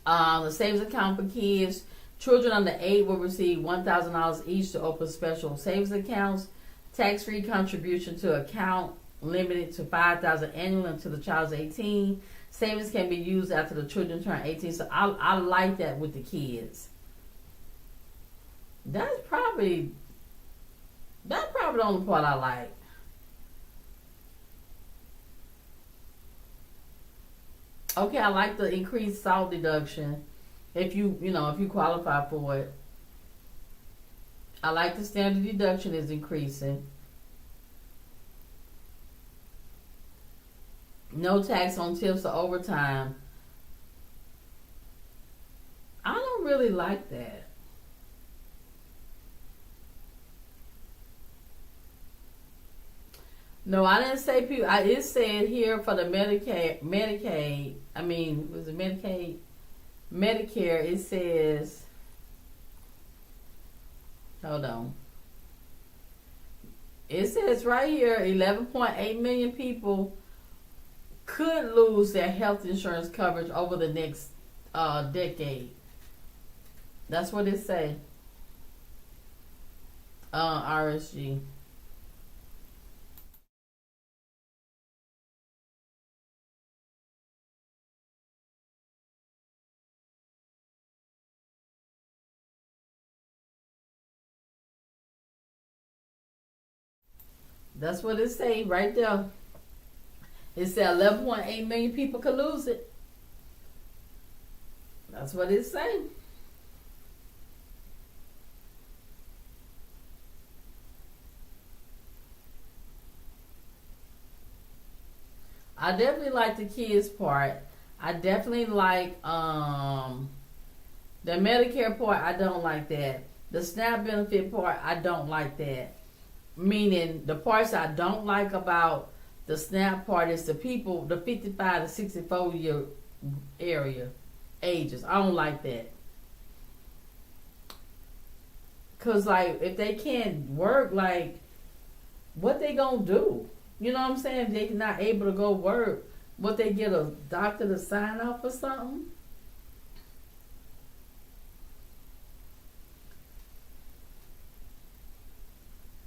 The savings account for kids. Children under 8 will receive $1,000 each to open special savings accounts. Tax-free contribution to account limited to $5,000 annually until the child is 18. Savings can be used after the children turn 18. So I like that with the kids. That's probably the only part I like. Okay, I like the increased salt deduction. If you qualify for it. I like the standard deduction is increasing. No tax on tips or overtime. I don't really like that. No, I didn't say people. It said here for the Medicaid. I mean, was it Medicaid? Medicare, it says, hold on. It says right here, 11.8 million people could lose their health insurance coverage over the next decade. That's what it say. RSG. That's what it say right there. It said 11.8 million people could lose it. That's what it say. I definitely like the kids part. I definitely like the Medicare part. I don't like that. The SNAP benefit part, I don't like that. Meaning the parts I don't like about the SNAP part is the people, the 55 to 64 year area ages. I don't like that. Cause like if they can't work, like what they gonna do? You know what I'm saying? If they're not able to go work, what they get a doctor to sign off or something?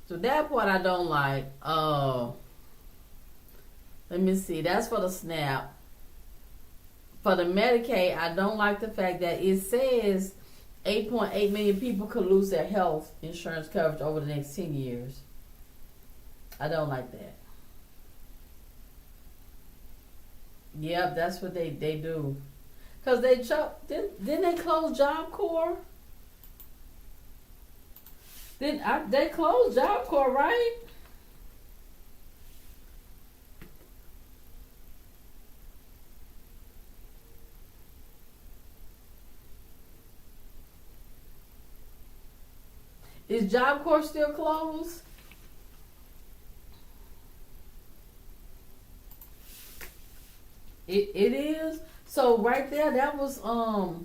So that part I don't like. Let me see. That's for the SNAP. For the Medicaid, I don't like the fact that it says 8.8 million people could lose their health insurance coverage over the next 10 years. I don't like that. Yep, that's what they do. Because didn't they close Job Corps? They closed Job Corps, right? Is Job Corps still closed? It is. So right there, that was oh,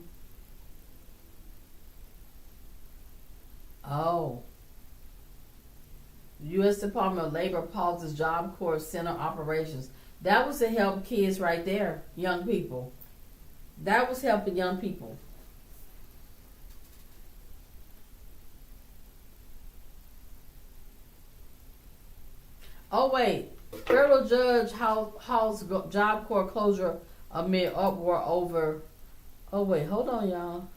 U.S. Department of Labor pauses Job Corps Center operations. That was to help kids right there, young people. That was helping young people. Oh wait, federal judge halts Job Corps closure amid uproar over. Oh wait, hold on, y'all.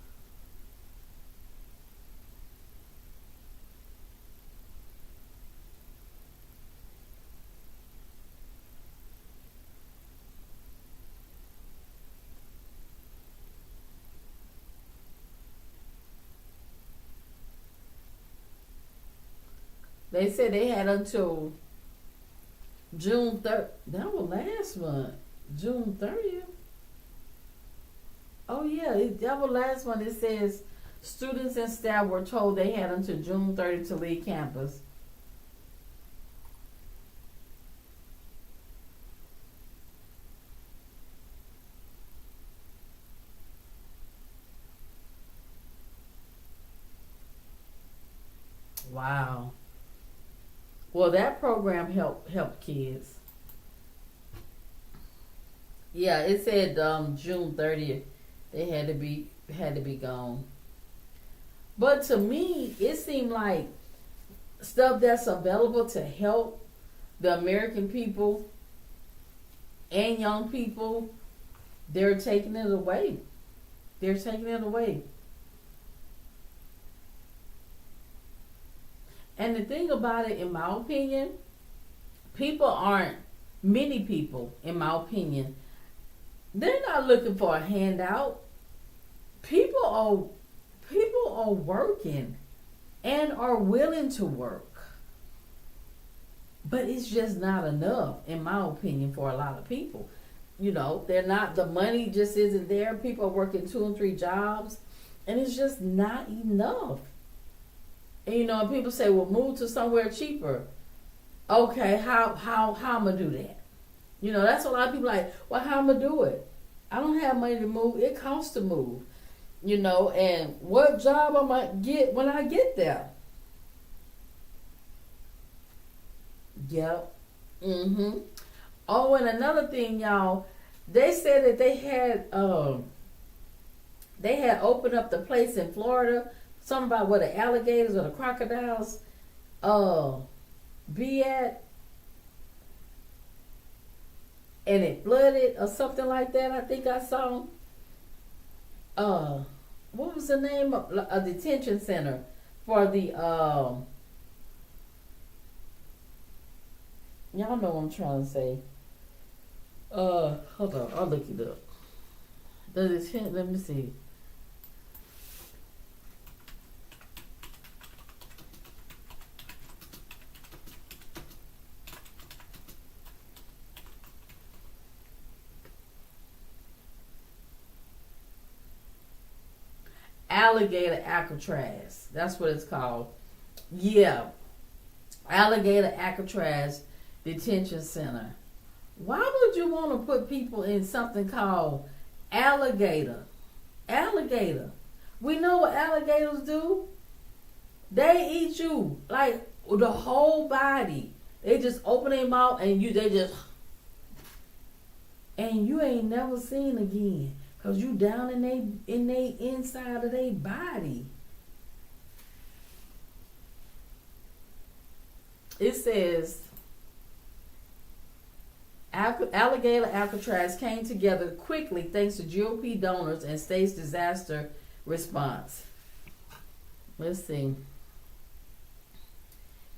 They said they had until June 3rd. That was last month. June 30th. Oh yeah, that was last month. It says students and staff were told they had until June 30th to leave campus. Wow. Well, that program helped kids. Yeah, it said June 30th they had to be gone. But to me, it seemed like stuff that's available to help the American people and young people, they're taking it away. They're taking it away. And the thing about it, in my opinion, people aren't, many people, in my opinion, they're not looking for a handout. People are working and are willing to work. But it's just not enough, in my opinion, for a lot of people. They're not, the money just isn't there. People are working 2 and 3 jobs, and it's just not enough. And people say, well, move to somewhere cheaper. Okay, how I'm gonna do that? That's a lot of people like, well, how I'm gonna do it? I don't have money to move. It costs to move. And what job I might get when I get there? Yep. Oh, and another thing, y'all, they said that they had opened up the place in Florida. Something about where the alligators or the crocodiles be at, and it flooded or something like that. I think I saw. What was the name of a detention center for the y'all know what I'm trying to say. Hold on, I'll look it up. Let me see. Alligator Alcatraz. That's what it's called. Yeah. Alligator Alcatraz Detention Center. Why would you want to put people in something called alligator? Alligator. We know what alligators do. They eat you. Like the whole body. They just open their mouth and you ain't never seen again. Cause you down in they inside of their body. It says Alligator Alcatraz came together quickly thanks to GOP donors and state's disaster response. Let's see.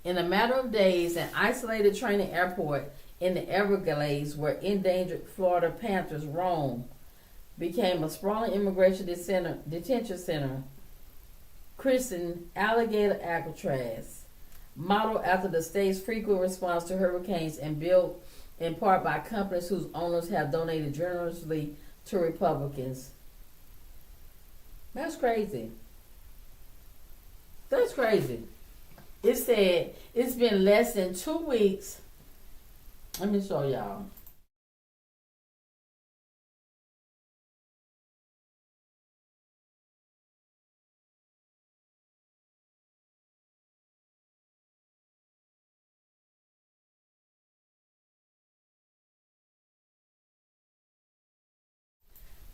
In a matter of days, an isolated training airport in the Everglades where endangered Florida panthers roam became a sprawling immigration detention center christened Alligator Alcatraz, modeled after the state's frequent response to hurricanes and built in part by companies whose owners have donated generously to Republicans. That's crazy. That's crazy. It said it's been less than 2 weeks. Let me show y'all.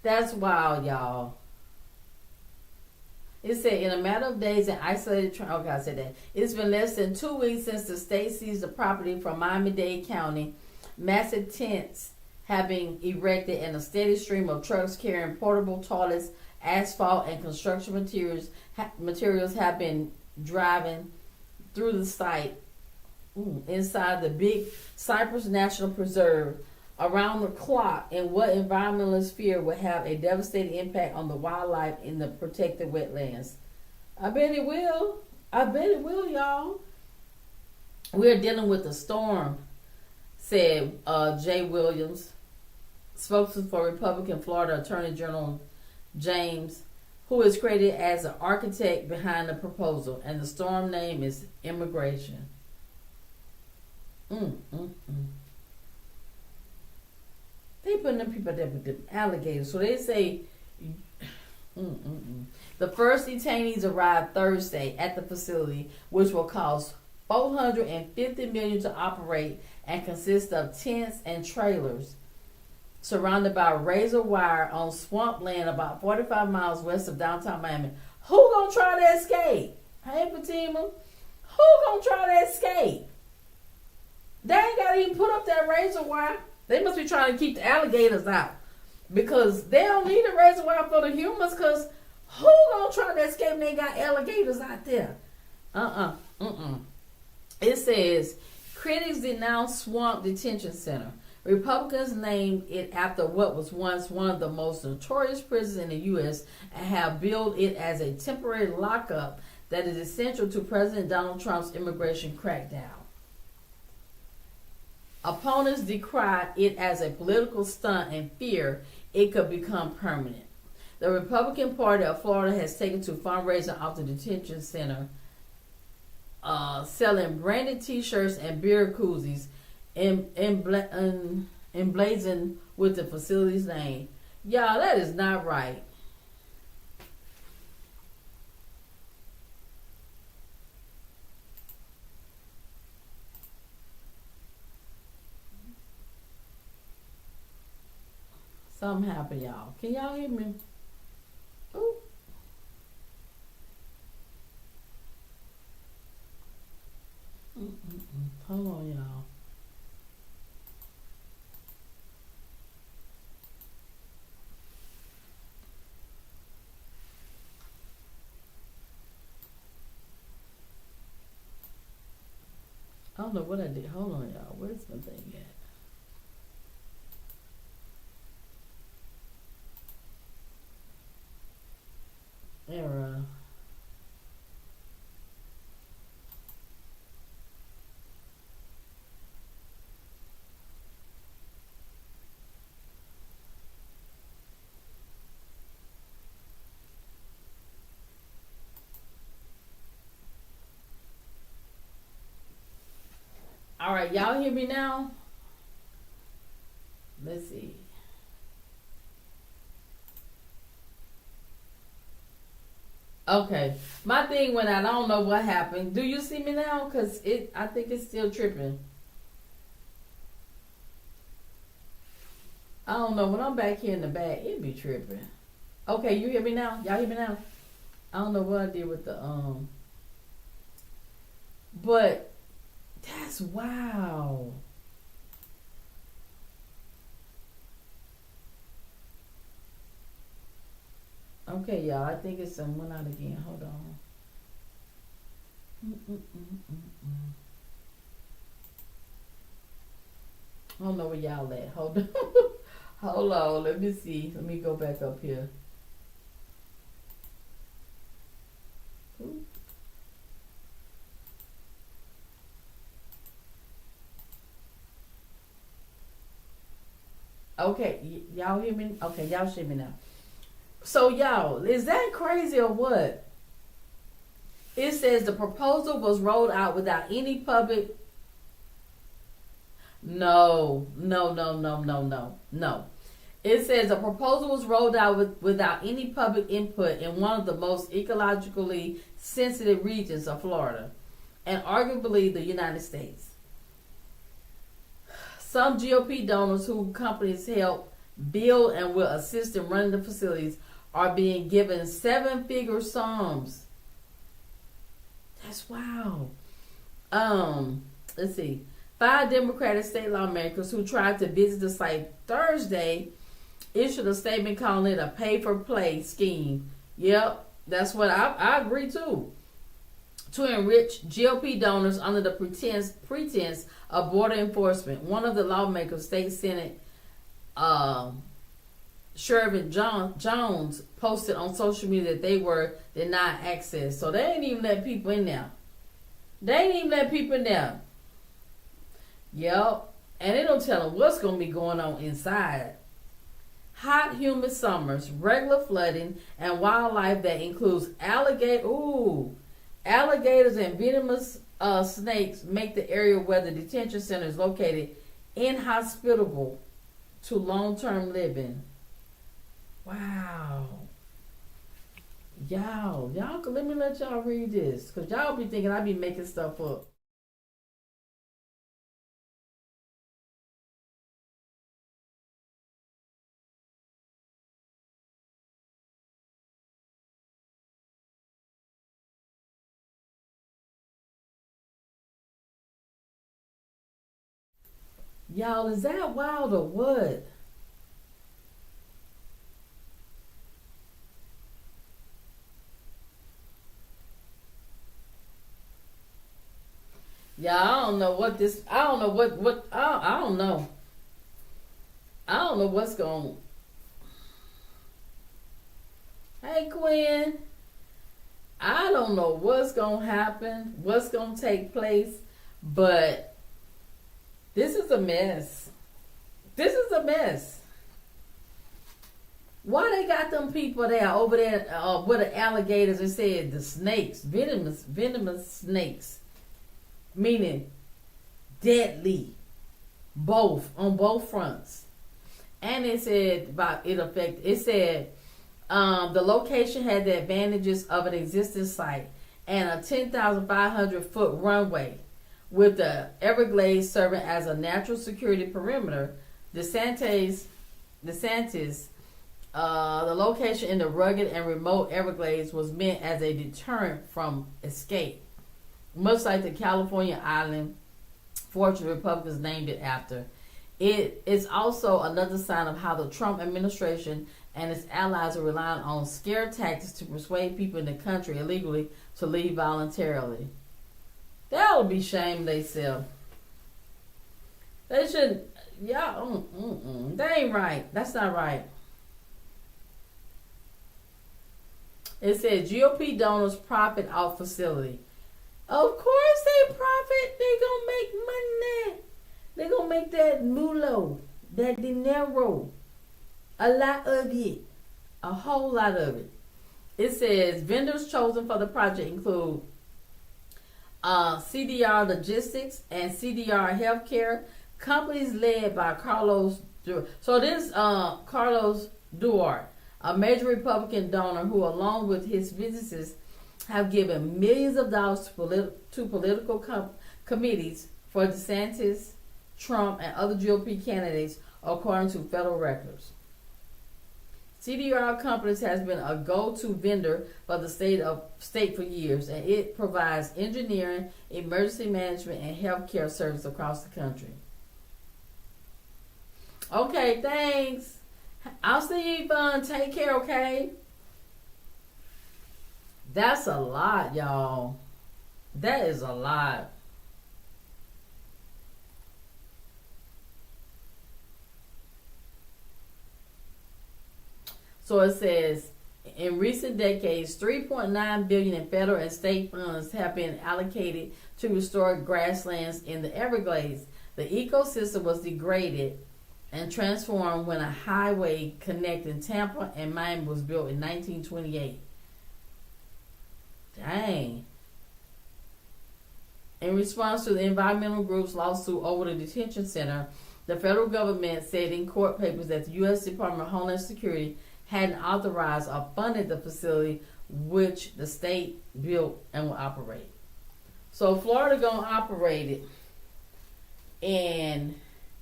That's wild, y'all. It said in a matter of days and isolated. Okay, I said that. It's been less than 2 weeks since the state seized the property from Miami-Dade County. Massive tents have been erected and a steady stream of trucks carrying portable toilets, asphalt, and construction materials have been driving through the site inside the Big Cypress National Preserve around the clock in what environmentalists fear will have a devastating impact on the wildlife in the protected wetlands. I bet it will. I bet it will, y'all. We're dealing with a storm, said Jay Williams, spokesman for Republican Florida Attorney General James, who is credited as the architect behind the proposal, and the storm name is immigration. They putting them people there with them alligators. So they say the first detainees arrived Thursday at the facility, which will cost $450 million to operate and consist of tents and trailers surrounded by razor wire on swampland about 45 miles west of downtown Miami. Who gonna try to escape? Hey, Fatima, who gonna try to escape? They ain't gotta even put up that razor wire. They must be trying to keep the alligators out because they don't need a razor wire for the humans. Cause who gonna try to escape when they got alligators out there? It says critics denounce swamp detention center. Republicans named it after what was once one of the most notorious prisons in the U.S. and have billed it as a temporary lockup that is essential to President Donald Trump's immigration crackdown. Opponents decry it as a political stunt and fear it could become permanent. The Republican Party of Florida has taken to fundraising off the detention center, selling branded T-shirts and beer koozies emblazoned with the facility's name. Y'all, that is not right. Something happened, y'all. Can y'all hear me? Ooh. Hold on, y'all. I don't know what I did. Hold on, y'all. Where's my thing at? Error. All right, y'all hear me now? Let's see. Okay, my thing went out. I don't know what happened. Do you see me now? Cause I think it's still tripping. I don't know. When I'm back here in the back, it be tripping. Okay, you hear me now? Y'all hear me now? I don't know what I did with the but that's wow. Okay, y'all. I think it's went out again. Hold on. I don't know where y'all at. Hold on. Hold on. Let me see. Let me go back up here. Ooh. Okay, y'all hear me? Okay, y'all hear me now. So y'all, is that crazy or what? It says the proposal was rolled out without any public. No. It says the proposal was rolled out without any public input in one of the most ecologically sensitive regions of Florida and arguably the United States. Some GOP donors who companies help build and will assist in running the facilities are being given seven-figure sums. That's wow. Let's see. 5 Democratic state lawmakers who tried to visit the site Thursday issued a statement calling it a pay-for-play scheme. Yep, that's what I agree to. To enrich GOP donors under the pretense of border enforcement. One of the lawmakers, State Senate Shervin Jones, posted on social media that they were denied access. So they ain't even let people in there. Yep. And they don't tell them what's going to be going on inside. Hot, humid summers, regular flooding, and wildlife that includes alligators and venomous snakes make the area where the detention center is located inhospitable to long-term living. Wow. Y'all, let me let y'all read this, because y'all be thinking I be making stuff up. Y'all, is that wild or what? Yeah, I don't know what this. I don't know what. I don't know. I don't know what's going. Hey, Quinn. I don't know what's gonna happen. What's gonna take place, but this is a mess. Why they got them people there over there with the alligators and said the snakes, venomous snakes, meaning deadly, on both fronts. And it said the location had the advantages of an existing site and a 10,500 foot runway, with the Everglades serving as a natural security perimeter. DeSantis, the location in the rugged and remote Everglades was meant as a deterrent from escape, much like the California island fortress Republicans named it after. It is also another sign of how the Trump administration and its allies are relying on scare tactics to persuade people in the country illegally to leave voluntarily. That'll be shame theyself. They should, that ain't right. That's not right. It said GOP donors profit off facility. Of course they profit. They gonna make money. They gonna make that mulo, that dinero. A lot of it. A whole lot of it. It says vendors chosen for the project include CDR Logistics and CDR Healthcare, companies led by Carlos Duarte. So this Carlos Duarte, a major Republican donor who, along with his businesses, have given millions of dollars to political committees for DeSantis, Trump, and other GOP candidates, according to federal records. CDR Companies has been a go-to vendor for the state for years, and it provides engineering, emergency management, and healthcare service across the country. Okay, thanks. I'll see you, Yvonne. Take care, okay? That's a lot, y'all. That is a lot. So it says, in recent decades, $3.9 billion in federal and state funds have been allocated to restore grasslands in the Everglades. The ecosystem was degraded and transformed when a highway connecting Tampa and Miami was built in 1928. Dang. In response to the environmental group's lawsuit over the detention center, the federal government said in court papers that the U.S. Department of Homeland Security hadn't authorized or funded the facility which the state built and will operate. So Florida gonna operate it, and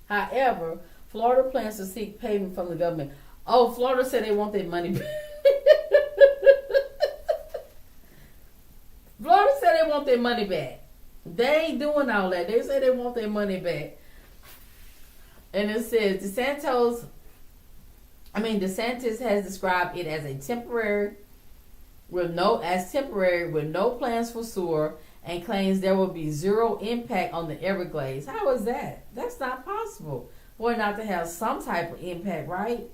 however, Florida plans to seek payment from the government. Oh, Florida said they want their money back. Florida said they want their money back. They ain't doing all that. They say they want their money back. And it says DeSantis has described it as temporary with no plans for sewer, and claims there will be zero impact on the Everglades. How is that? That's not possible for it not to have some type of impact, right?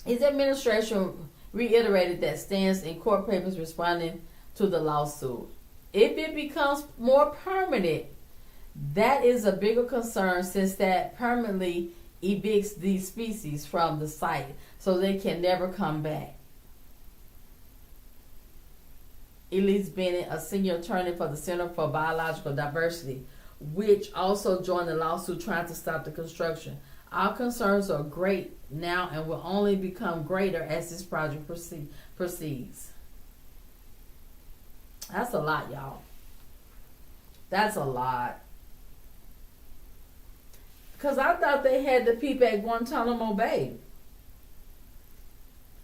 His administration reiterated that stance in court papers responding to the lawsuit. If it becomes more permanent, that is a bigger concern, since that permanently evicts these species from the site so they can never come back. Elise Bennett, a senior attorney for the Center for Biological Diversity, which also joined the lawsuit trying to stop the construction. Our concerns are great now and will only become greater as this project proceeds. That's a lot, y'all. That's a lot. Because I thought they had the people at Guantanamo Bay.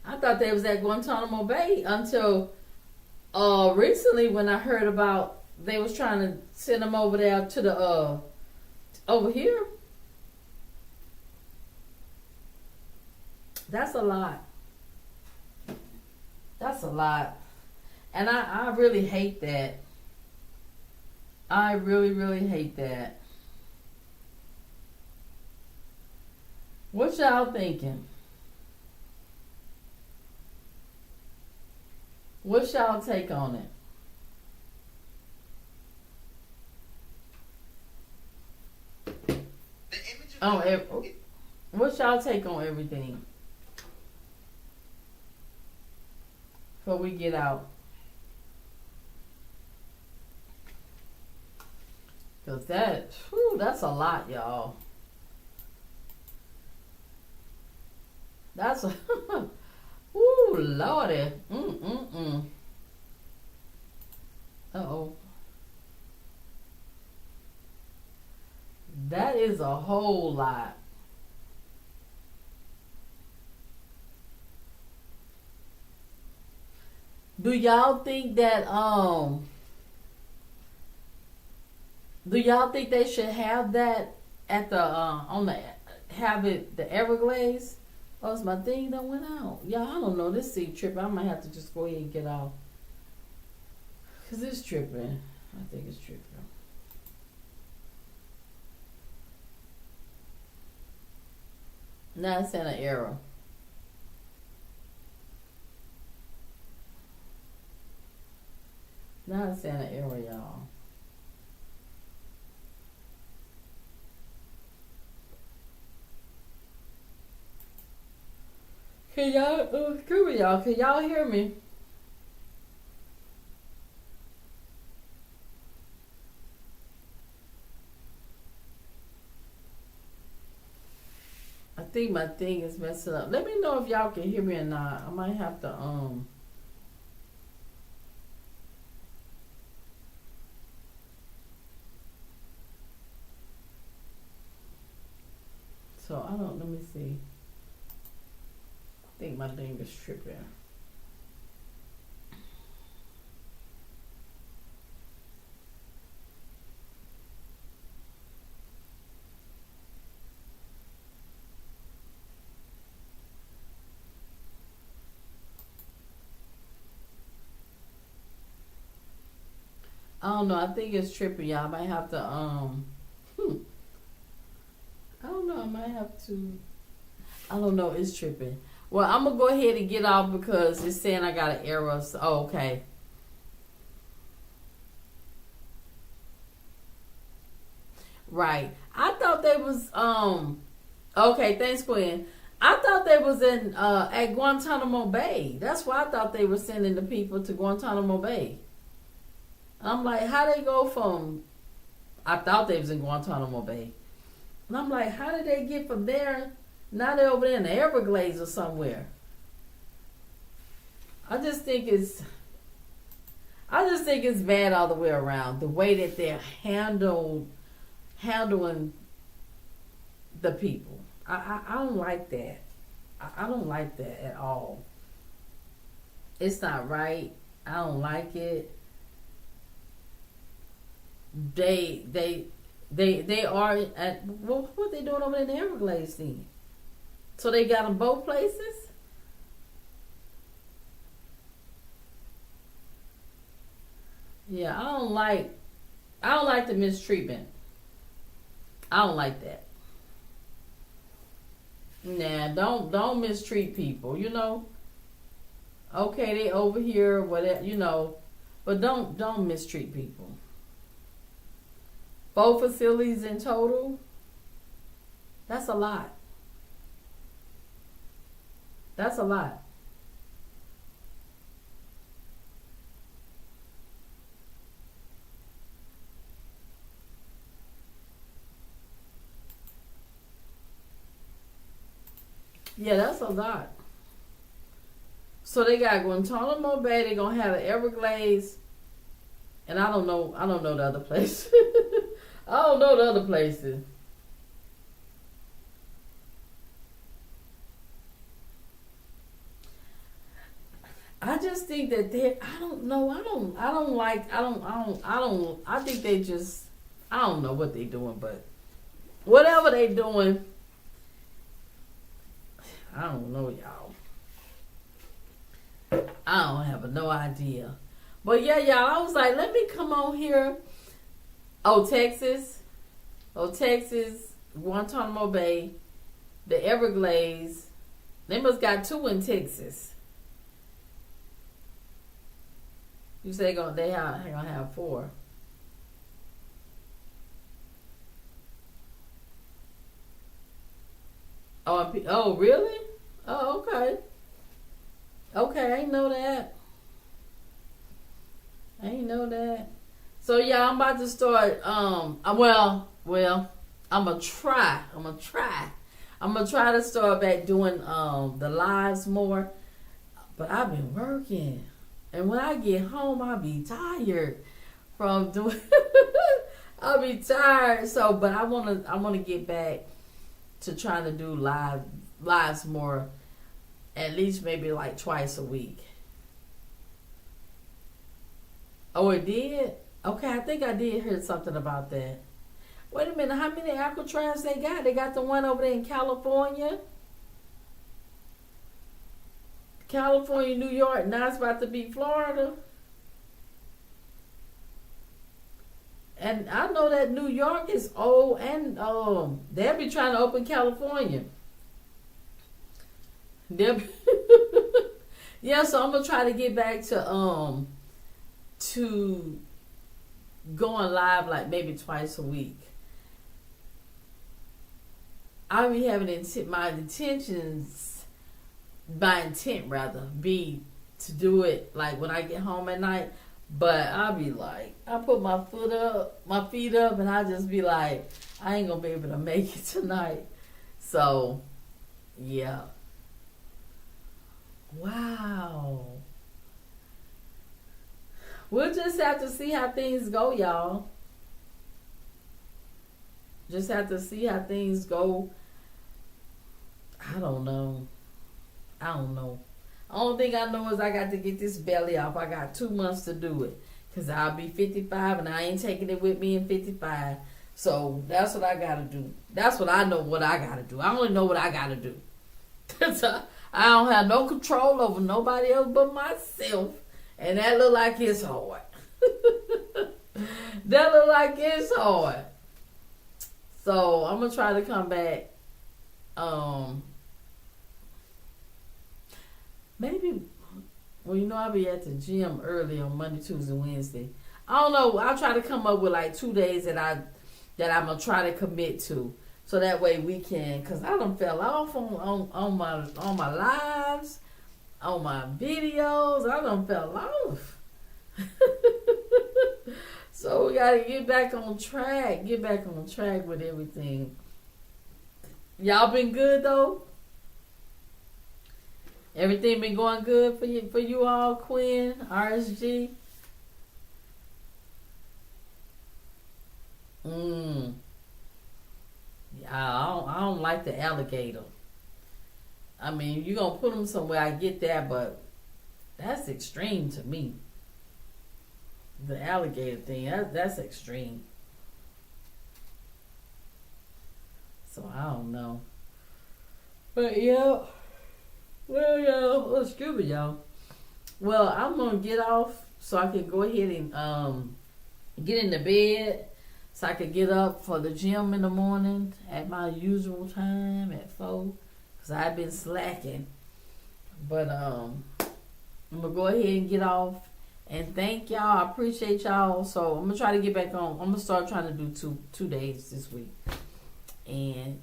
I thought they was at Guantanamo Bay until recently, when I heard about they was trying to send them over there to the over here. That's a lot. That's a lot. And I really hate that. I really, really hate that. What y'all thinking? What's y'all take on it? What's y'all take on everything? Before we get out. Because that's a lot, y'all. That's a... Ooh, Lordy. Uh-oh. That is a whole lot. Do y'all think that do y'all think they should have that at the the Everglades? Oh, it's my thing that went out. Y'all, I don't know. This seat tripping. I might have to just go ahead and get off. Because it's tripping. I think it's tripping. Now it's in an error. Now it's in an error, y'all. Can y'all hear me? I think my thing is messing up. Let me know if y'all can hear me or not. I might have to So let me see. I think my thing is tripping. I don't know. I think it's tripping, y'all. I might have to I don't know. I might have to. I don't know. It's tripping. Well, I'm going to go ahead and get off because it's saying I got an error. So, okay. Right. I thought they was, okay, thanks, Quinn. I thought they was in, at Guantanamo Bay. That's why I thought they were sending the people to Guantanamo Bay. I'm like, how they go from? I thought they was in Guantanamo Bay, and I'm like, how did they get from there? Now they're over there in the Everglades or somewhere. I just think it's bad all the way around. The way that they're handling the people. I don't like that. I don't like that at all. It's not right. I don't like it. They are at what they doing over in the Everglades then? So they got them both places. Yeah, I don't like the mistreatment. I don't like that. Nah, don't mistreat people. You know, okay, they over here, whatever. You know, but don't mistreat people. Both facilities in total. That's a lot. That's a lot. Yeah, that's a lot. So they got Guantanamo Bay. They're gonna have the Everglades, and I don't know. I don't know the other place. I don't know the other places. I just think that they. I don't know. I don't like. I don't. I think they just. I don't know what they doing, but whatever they doing, I don't know, y'all. I don't have no idea. But yeah, y'all. I was like, let me come on here. Oh, Texas. Oh, Texas. Guantanamo Bay. The Everglades. They must got two in Texas. You say they gonna have four. Oh, oh, really? Oh, okay. Okay, I ain't know that. I ain't know that. So yeah, I'm about to start. Well, I'm gonna try. I'm gonna try to start back doing the lives more. But I've been working, and when I get home, I'll be tired from doing. I'll be tired. So, but I wanna get back to trying to do lives more, at least maybe like twice a week. Oh, it did? Okay, I think I did hear something about that. Wait a minute, how many Alcatraz they got? They got the one over there in California, New York. Now it's about to be Florida. And I know that New York is old, and they'll be trying to open California. They'll be yeah, so I'm gonna try to get back to going live like maybe twice a week. I'll be having my intentions, my intent rather, be to do it like when I get home at night. But I'll be like, I put my feet up, and I just be like, I ain't gonna be able to make it tonight. So, yeah. Wow. We'll just have to see how things go, y'all. Just have to see how things go. I don't know. Only thing I know is I got to get this belly off. I got 2 months to do it. Because I'll be 55 and I ain't taking it with me in 55. So that's what I got to do. That's what I know what I got to do. I only know what I got to do. I don't have no control over nobody else but myself. And that look like it's hard. That look like it's hard. So I'm going to try to come back. Maybe, well, I'll be at the gym early on Monday, Tuesday, Wednesday. I don't know. I'll try to come up with like 2 days that I'm gonna try to commit to, so that way we can. Cause I done fell off on my lives, on my videos. I done fell off. So we gotta get back on track. Get back on track with everything. Y'all been good though? Everything been going good for you all, Quinn, RSG? Yeah, I don't like the alligator. I mean, you gonna put them somewhere, I get that, but that's extreme to me. The alligator thing, that's extreme. So I don't know. But yeah. Well, y'all, excuse me, y'all. Well, I'm gonna get off so I can go ahead and get into bed so I could get up for the gym in the morning at my usual time at 4. Cause I've been slacking. But I'm gonna go ahead and get off. And thank y'all. I appreciate y'all. So I'm gonna try to get back on. I'm gonna start trying to do two days this week. And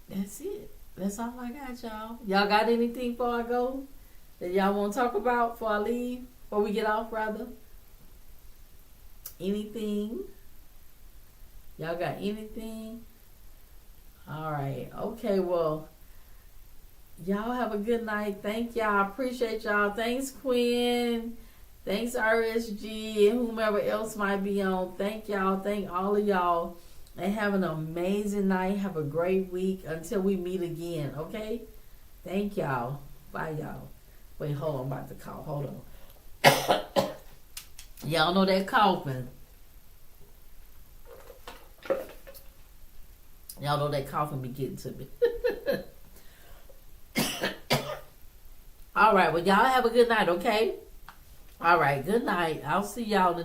that's it. That's all I got, y'all. Y'all got anything before I go that y'all want to talk about before I leave? Before we get off, rather? Anything? Y'all got anything? All right. Okay, well, y'all have a good night. Thank y'all. I appreciate y'all. Thanks, Quinn. Thanks, RSG, and whomever else might be on. Thank y'all. Thank all of y'all. And have an amazing night. Have a great week until we meet again, okay? Thank y'all. Bye, y'all. Wait, hold on. I'm about to cough. Hold on. Y'all know that coughing. Y'all know that coughing be getting to me. All right. Well, y'all have a good night, okay? All right. Good night. I'll see y'all in